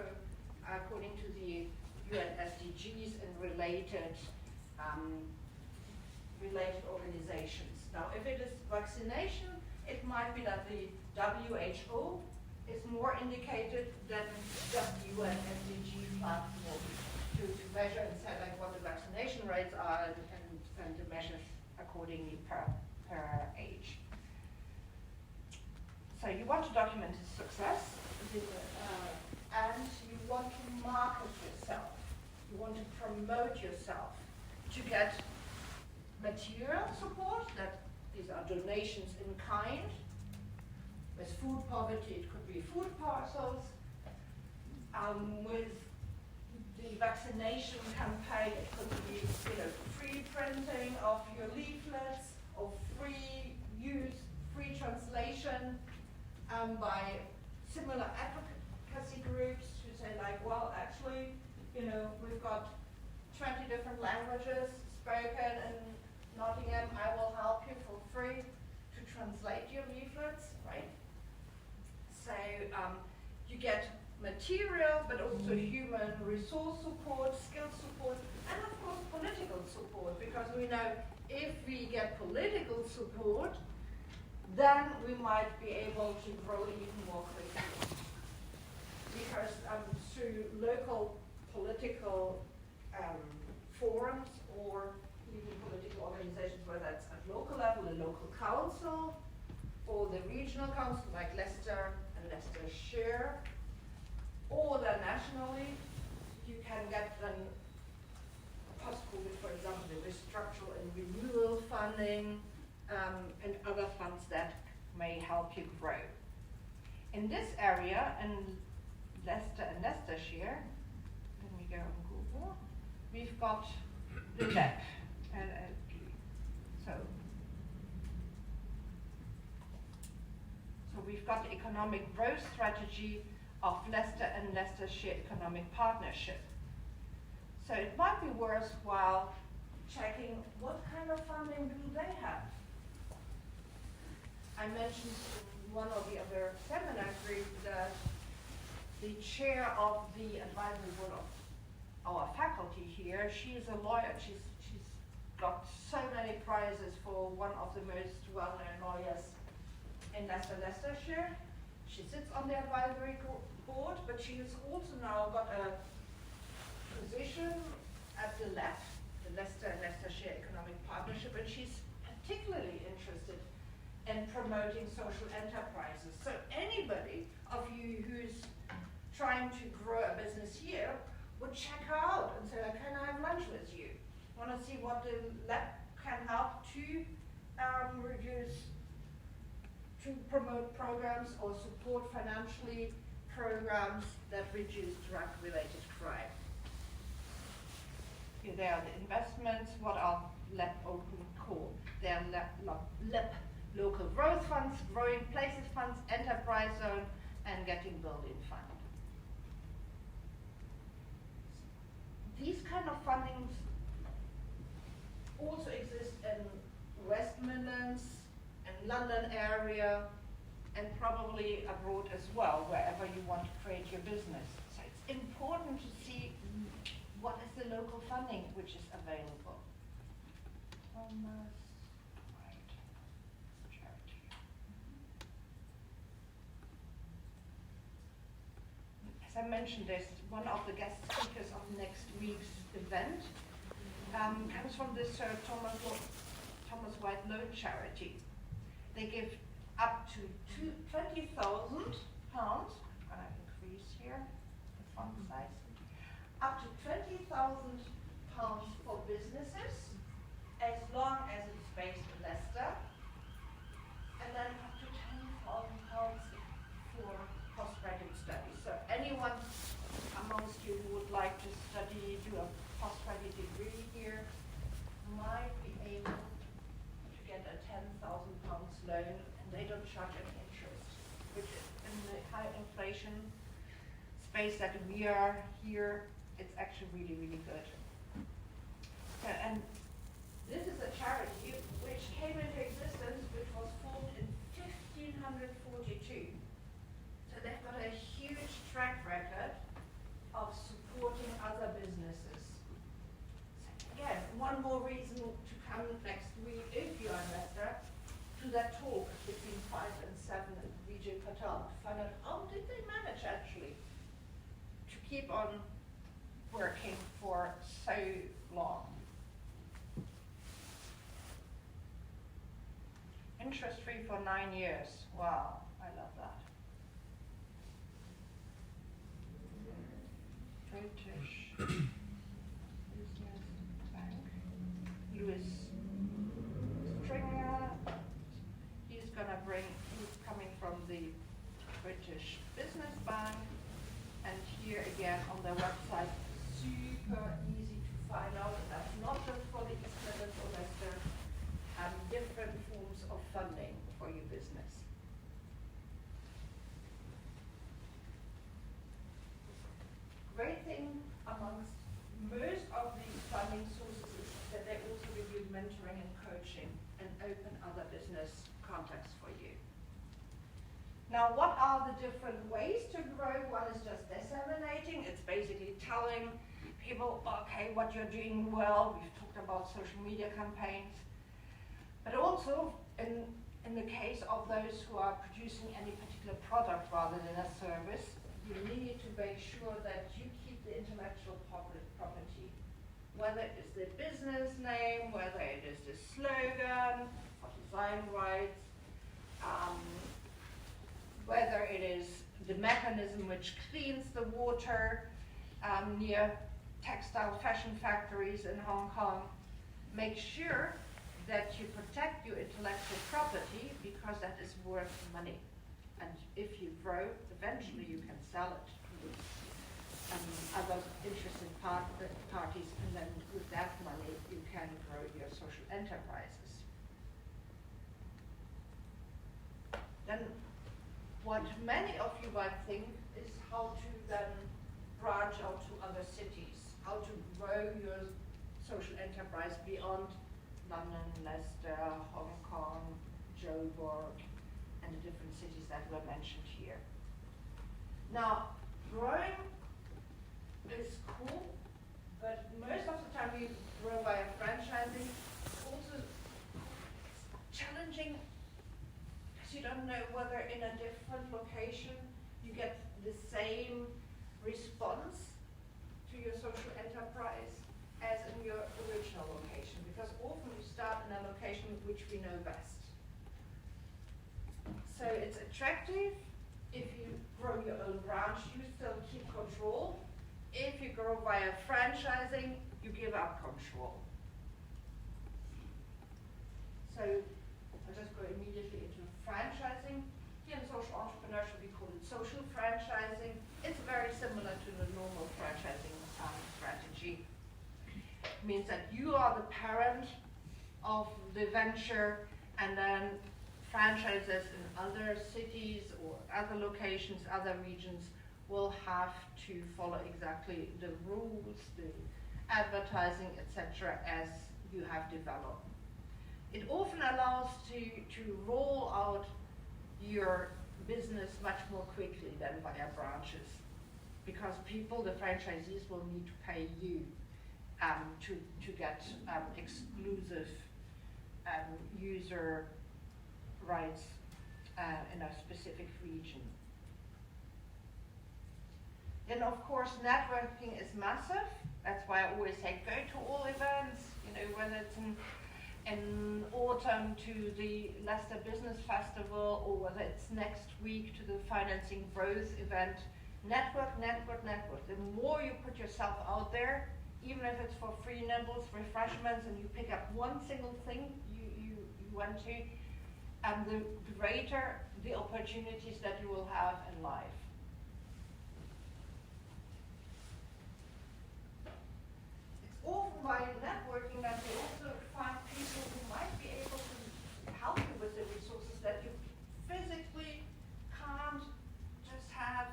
according to the UN SDGs and related organizations. Now, if it is vaccination, it might be that the WHO is more indicated than just the UN SDG platform to measure and say like what the vaccination rates are and the measures accordingly per age. So you want to document its success, and you want to market yourself. You want to promote yourself to get material support, that these are donations in kind. With food poverty, it could be food parcels. With the vaccination campaign, it could be, you know, free printing of your leaflets, or free use, free translation by similar advocacy groups who say like, well, actually, you know, we've got 20 different languages spoken in Nottingham. I will help you for free to translate your leaflets, right? So you get material, but also human resource support, skill support, and of course political support, because we know if we get political support, then we might be able to grow even more quickly. Because through local political forums or even political organizations, whether it's at local level, the local council, or the regional council like Leicester and Leicestershire, or then nationally, you can get then possible with, for example, the restructural and renewal funding and other funds that may help you grow. In this area, in Leicester and Leicestershire, let me go on Google, we've got the LEP, so we've got the economic growth strategy of Leicester and Leicestershire Economic Partnership. So it might be worthwhile checking what kind of funding do they have. I mentioned in one of the other seminar groups that the chair of the advisory board of our faculty here, she's a lawyer. She's got so many prizes for one of the most well-known lawyers in Leicestershire. She sits on the advisory board, but she has also now got a position at the LEP, the Leicester and Leicestershire Economic Partnership, and she's particularly interested in promoting social enterprises. So anybody of you who's trying to grow a business here would check her out and say, can I have lunch with you? I want to see what the LEP can help to promote programs or support financially programs that reduce drug-related crime. Here there are the investments, what are LEP Open Core? They are LEP Local Growth Funds, Growing Places Funds, Enterprise Zone, and Getting Building Fund. These kind of fundings also exist in West Midlands and London area, and probably abroad as well, wherever you want to create your business. So it's important to see what is the local funding which is available. Thomas White Charity. As I mentioned, there's one of the guest speakers of next week's event comes from the Sir Thomas White Loan Charity. They give up to £20,000. I'm gonna increase here the font size. Up to £20,000 for businesses, as long as it's based in Leicester, and then up to £10,000 for postgraduate studies. So anyone amongst you who would like to study, do a postgraduate degree here, might be able to get a £10,000 loan, and they don't charge any interest, which is in the high inflation space that we are here, it's actually really, really good. And this is a charity which came into existence, which was formed in 1542. So they've got a huge track record of supporting other businesses. So again, one more reason to come next week, if you're an investor, to that talk between 5 and 7 at Vijay Patel to find out how did they manage actually to keep on working for so long. Interest free for 9 years. Wow, I love that. British Business Bank. Louis Stringer. He's coming from the British Business Bank. And here again on their website, super easy to find out. And that's not just for the East Midlands or Leicester, different forms of funding for your business. Great thing amongst most of these funding sources is that they also give you mentoring and coaching and open other business contacts for you. Now, what are the different ways to grow? One is just disseminating. It's basically telling people, okay, what you're doing well. We've talked about social media campaigns. But also, in the case of those who are producing any particular product rather than a service, you need to make sure that you keep the intellectual property. Whether it is the business name, whether it is the slogan for design rights, whether it is the mechanism which cleans the water near textile fashion factories in Hong Kong. Make sure that you protect your intellectual property because that is worth money. And if you grow, eventually you can sell it to other interested parties, and then with that money you can grow your social enterprises. Then what many of you might think is how to then branch out to other cities, how to grow your social enterprise beyond London, Leicester, Hong Kong, Joburg, and the different cities that were mentioned here. Now, growing is cool, but most of the time we grow via franchising. It's also challenging because you don't know whether in a different location you get the same response to your social enterprise as in your original location, because often we start in a location which we know best. So it's attractive if you grow your own branch, you still keep control. If you grow via franchising, you give up control. So I'll just go immediately into franchising. Here in social entrepreneurship we call it social franchise. franchising, it's very similar to the normal franchising strategy. It means that you are the parent of the venture, and then franchises in other cities or other locations, other regions will have to follow exactly the rules, the advertising, etc., as you have developed. It often allows to roll out your business much more quickly than via branches, because people, the franchisees, will need to pay you to get exclusive user rights in a specific region. Then of course networking is massive. That's why I always say go to all events, you know, whether it's in autumn to the Leicester Business Festival, or whether it's next week to the Financing Growth event. Network, network, network. The more you put yourself out there, even if it's for free nibbles, refreshments, and you pick up one single thing you went to, the greater the opportunities that you will have in life. It's often by networking that you also find people who might be able to help you with the resources that you physically can't just have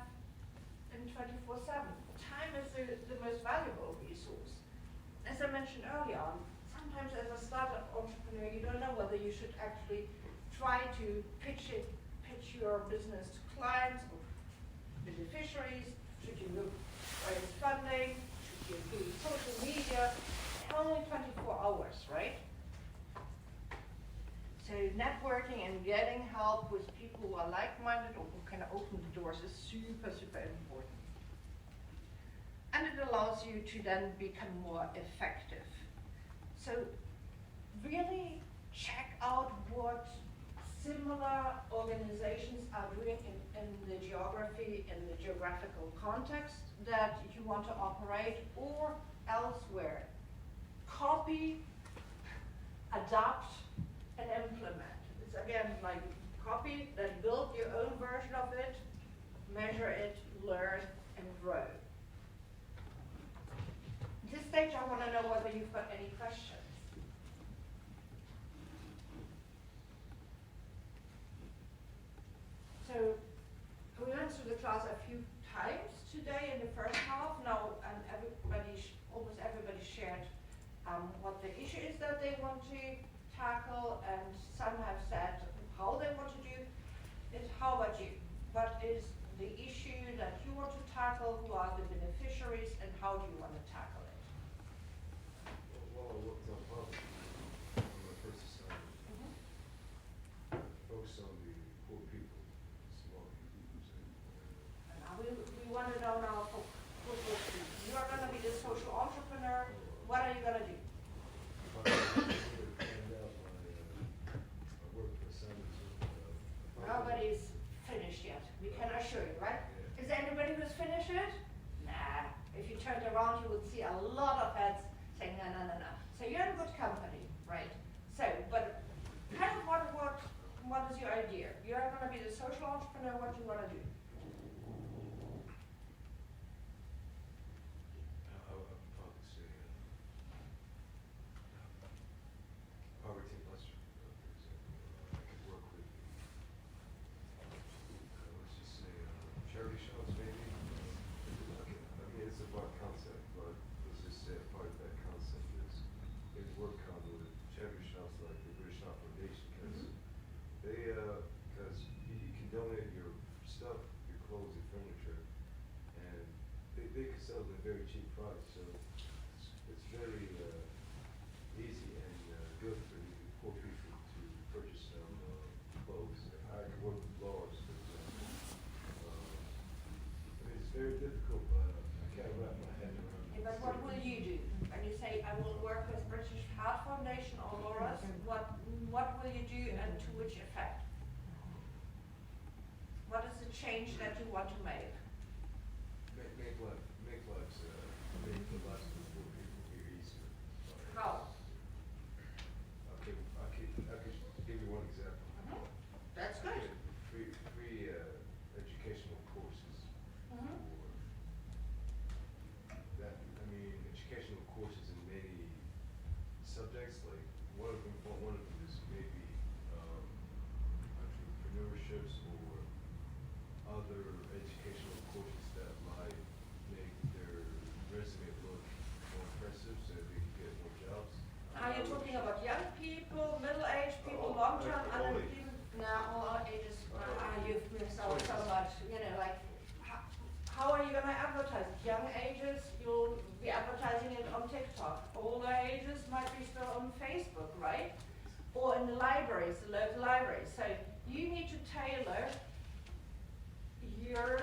in 24/7. Time is the most valuable resource. As I mentioned earlier on, sometimes as a startup entrepreneur, you don't know whether you should actually try to pitch your business to clients or beneficiaries. Should you look raise funding? Should you do social media? Only 24 hours, right? So networking and getting help with people who are like-minded or who can open the doors is super, super important. And it allows you to then become more effective. So really check out what similar organizations are doing in the geography, in the geographical context that you want to operate, or elsewhere. Copy, adapt, and implement. It's again like copy, then build your own version of it, measure it, learn, and grow. At this stage, I want to know whether you've got any questions. So we went through the class a few times today in the first half. Now, almost everybody shared what the issue is that they want to tackle, and some have said how they want to do it. How about you? What is the issue that you want to tackle? Who are the beneficiaries, and how do you want to tackle it? While I worked on policy, when I first decided, focus on the poor people, small people. And now we want to know now for you are going to be the social entrepreneur. What are you going to do? Nobody's finished yet. We can assure you, right? Yeah. Is there anybody who's finished it? Nah. If you turned around, you would see a lot of heads saying no, no, no, no. So you're in good company, right? So, but kind of what is your idea? You're going to be the social entrepreneur. What do you want to do? I'll probably say poverty cluster, for example. I could work with, let's just say, charity shops maybe. I mean, it's a broad concept, but let's just say a part of that concept is maybe work on with charity shops like the British Heart Foundation, because because you can donate your stuff, your clothes, your furniture, and they can sell at a very cheap price. So it's very easy and good for the poor people to purchase some clothes. I can work with blowers, for example. I mean, it's very difficult, but I can't wrap my head around it. Yeah, but what will you do? When you say I will work with British Heart Foundation or Laura's, what will you do and to which effect? What is the change that you want to make? Make lives of the poor people here easier. How? I could give you one example. That's good. Free educational courses inclusive so we can get more jobs. Are you talking about young people, middle-aged people, All- long-term all unemployment? Now, all ages, you've missed out so much, you know, like, how are you gonna advertise? Young ages, you'll be advertising it on TikTok. Older ages might be still on Facebook, right? Or in the libraries, the local libraries. So you need to tailor your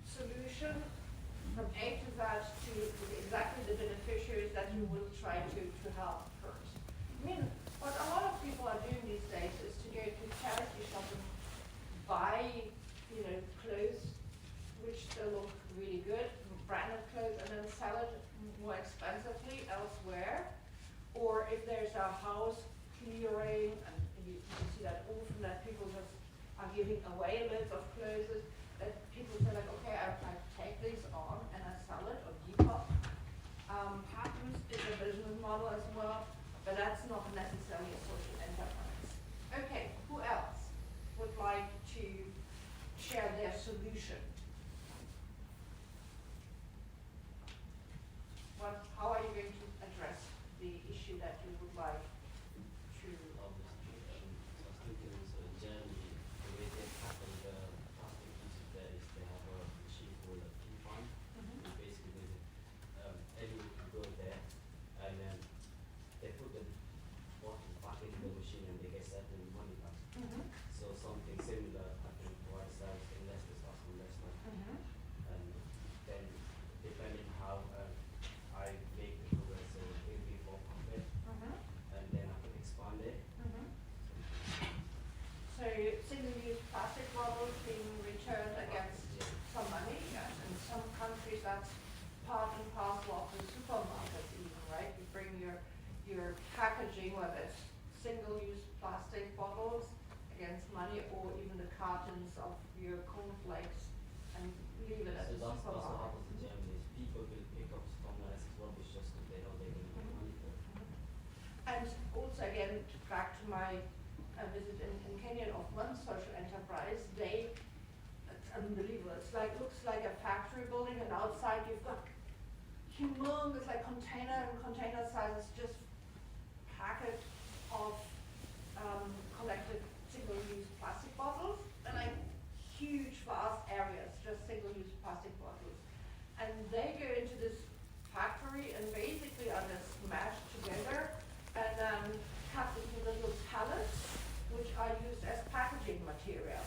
solution from A to Z to exactly the beneficiaries that you will try to help first. I mean, what a lot of people are doing these days is to go to charity shop and buy, you know, clothes which still look really good, branded clothes, and then sell it more expensively elsewhere. Or if there's a house clearing, and you see that often that people just are giving away loads of clothes, that people say like, okay, I take these on and I sell it or Depop. Patents is a business model as well, but that's not necessarily a social enterprise. Okay, who else would like to share their solution? How are you going to address the issue that you would like to? I was thinking in Germany, the way they tackle the plastic issues there is they have a machine called a P-Fund. Which basically anyone can go there and then they put the bottle back into the machine and they get certain money back. So something similar I can provide service unless this costs less money. And then depending how I make the progress, so it will be for profit, and then I can expand it. So single-use plastic bottles being returned against some money, yes. In some countries that's part and parcel of the supermarkets even, right? You bring your packaging, whether it's single-use plastic bottles against money, or even the cartons of your cornflakes, and leave it at the So that's what supermarket. happens in Germany. Is people will pick up someone else's rubbish just because they know they're going to get money for it. And also again, back to my visit in Kenya of one social enterprise, it's unbelievable. It's like, looks like a factory building, and outside you've got humongous, like container and container sizes, just packets of collected single-use plastic bottles, and like huge vast areas, just single-use plastic bottles. And they go into this factory and basically are just smashed together and cut into little pallets, which are used as packaging material.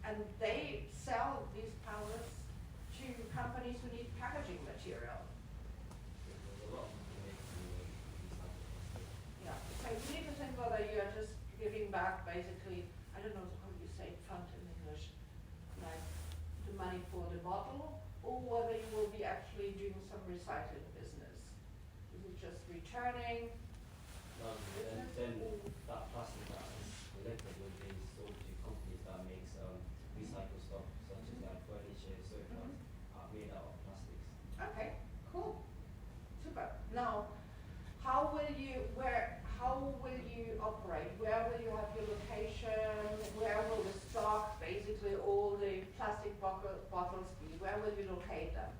And they sell these pallets to companies who need packaging material. There's a lot of money to make in these type of plastic. Yeah, so you need to think whether you are just giving back basically, I don't know how you say fund in English, like the money for the bottle, or whether you will be actually doing some recycling business. Is it just returning? Then that plastic that is collected will be sold to companies that makes recycled stuff, such as like furniture, sofas, are made out of plastics. Okay, cool, super. Now, how will you operate? Where will you have your location? Where will the stock, basically all the plastic bottles be? Where will you locate them?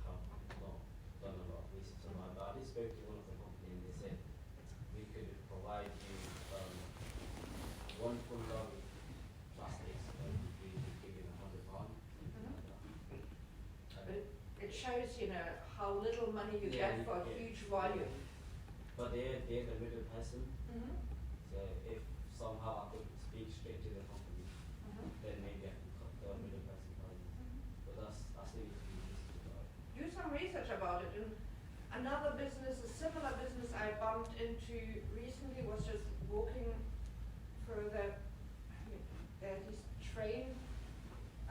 Have not done a lot of research on that, but I did spoke to one of the companies and they said we could provide you one full lorry plastics and we could give you £100. But it shows, you know, how little money you Yeah, get for a yeah. huge volume. But they're the middle person, Mm-hmm. so if somehow I could speak straight to the company, then maybe I can cut the middle person prices. But I still need to be research about it. Do some research about it. And another business, a similar business I bumped into recently was just walking through there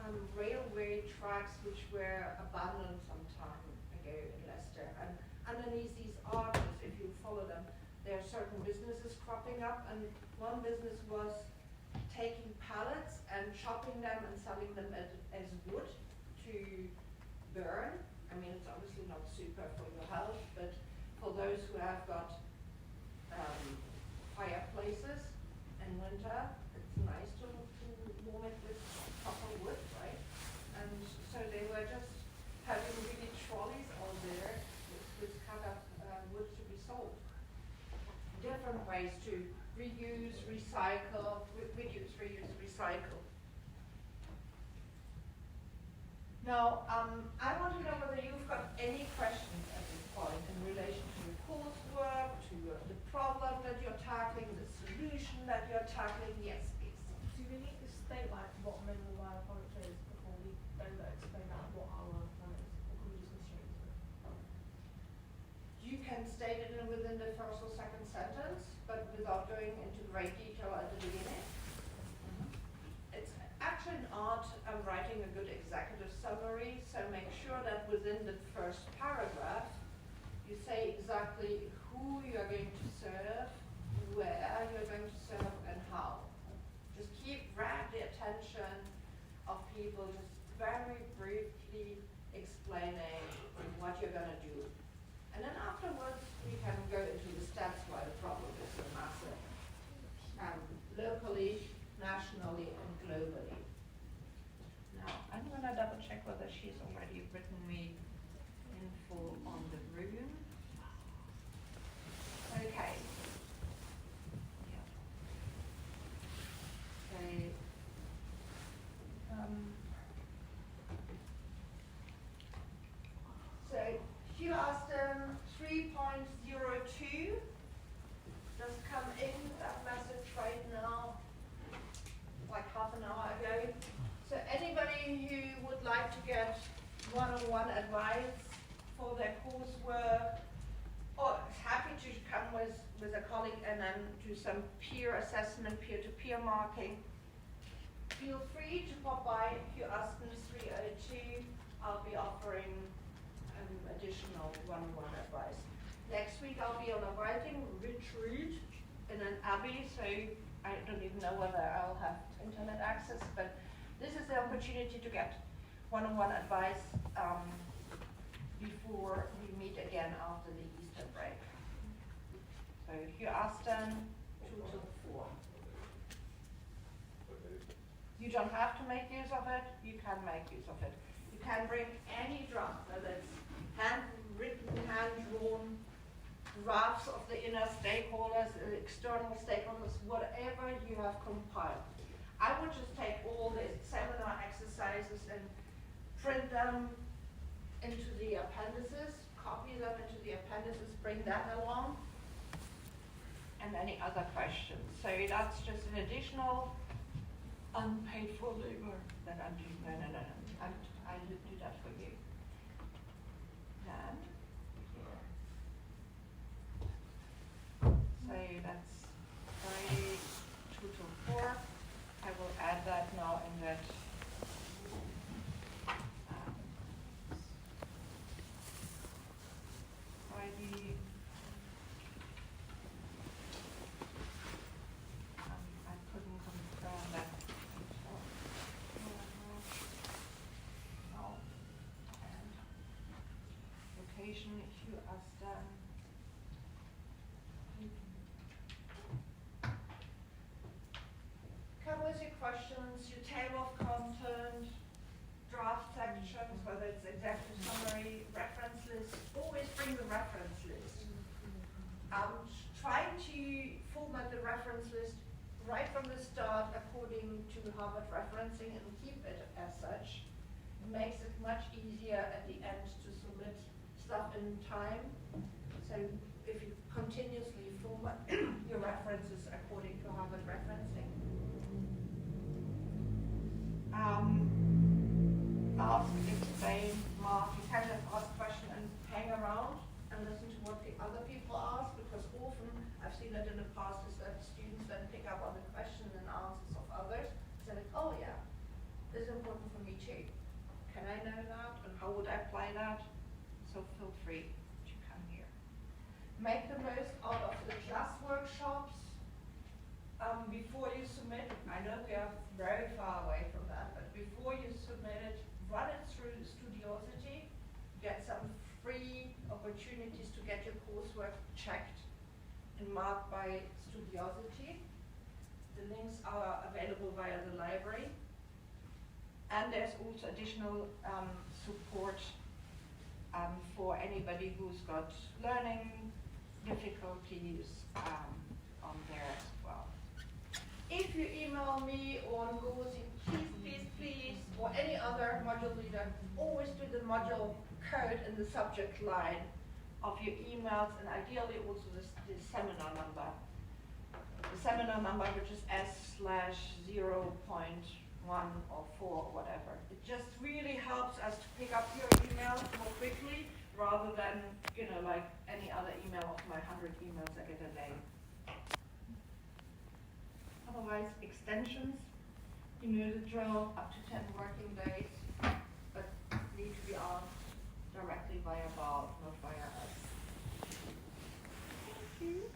are these railway tracks which were abandoned some time ago in Leicester. And underneath these arches, if you follow them, there are certain businesses cropping up, and one business was taking pallets and chopping them and selling them as wood to burn. I mean, it's obviously not super for your health, but for those who have got fireplaces in winter, it's nice to warm it with proper wood, right? And so they were just having really trolleys all there Now, I want to know whether you've got any questions at this point in relation to your coursework, to the problem that you're tackling, the solution that you're tackling. Yes, please. Do we need to state like what minimal viable product is before we then explain out what our plan is, or can we just go straight into it? You can state it within the first or second sentence, but without going into great detail at the beginning. It's actually an art of writing a good executive summary, so make sure that within the first paragraph, you say exactly who you're going to serve, where you're going to serve, and how. Just grab the attention of people, just very briefly explaining what you're going to do. And then afterwards, we can go into the steps why the problem is so massive, locally, nationally, and globally. Now, I'm going to double check whether she's already written me info on the room. Okay. Yeah. Okay. So Hugh Austin 3.02 just come in, that message right now, like half an hour ago. So anybody who would like to get one-on-one advice for their coursework, or is happy to come with a colleague and then do some peer assessment, peer-to-peer marking, feel free to pop by Hugh Austin 302. I'll be offering additional one-on-one advice. Next week I'll be on a writing retreat in an abbey, so I don't even know whether I'll have internet access, but this is the opportunity to get one-on-one advice before we meet again after the Easter break. So Hugh Austin, 2 till 4. You don't have to make use of it, you can make use of it. You can bring any draft, whether it's handwritten, hand-drawn drafts of the inner stakeholders, external stakeholders, whatever you have compiled. I would just take all the seminar exercises and print them into the appendices, copy them into the appendices, bring that along, and any other questions. So that's just an additional unpaid for labor that I'm doing. No. I do that for you. Then, so that's Friday 2 till 4. I will add that now in that Friday. I couldn't confirm that. No. And location, if you ask them. Come with your questions, your table of content, draft sections, whether it's executive summary, reference list. Always bring the reference list. Try to format the reference list right from the start according to Harvard referencing and keep it as such. It makes it much easier at the end to submit stuff in time. So if you continuously format your references according to Harvard referencing. Ask, explain, mark. You can just ask a question and hang around and listen to what the other people ask, because often, I've seen it in the past, is that students then pick up on the questions and answers of others. Say like, oh yeah, this is important for me too. Can I know that? And how would I apply that? So feel free to come here. Make the most out of the JUST workshops. Before you submit, I know we are very far away from that, but before you submit it, run it through Studiosity, get some free opportunities to get your coursework checked and marked by Studiosity. The links are available via the library. And there's also additional support for anybody who's got learning difficulties on there as well. If you email me or Ngozi, please, or any other module leader, always do the module code in the subject line of your emails, and ideally also the seminar number. The seminar number, which is S/0.1 or 4 or whatever. It just really helps us to pick up your emails more quickly, rather than, you know, like any other email of my 100 emails I get a day. Otherwise, extensions, you know the drill, up to 10 working days, but need to be asked directly via Bob, not via us. Thank you.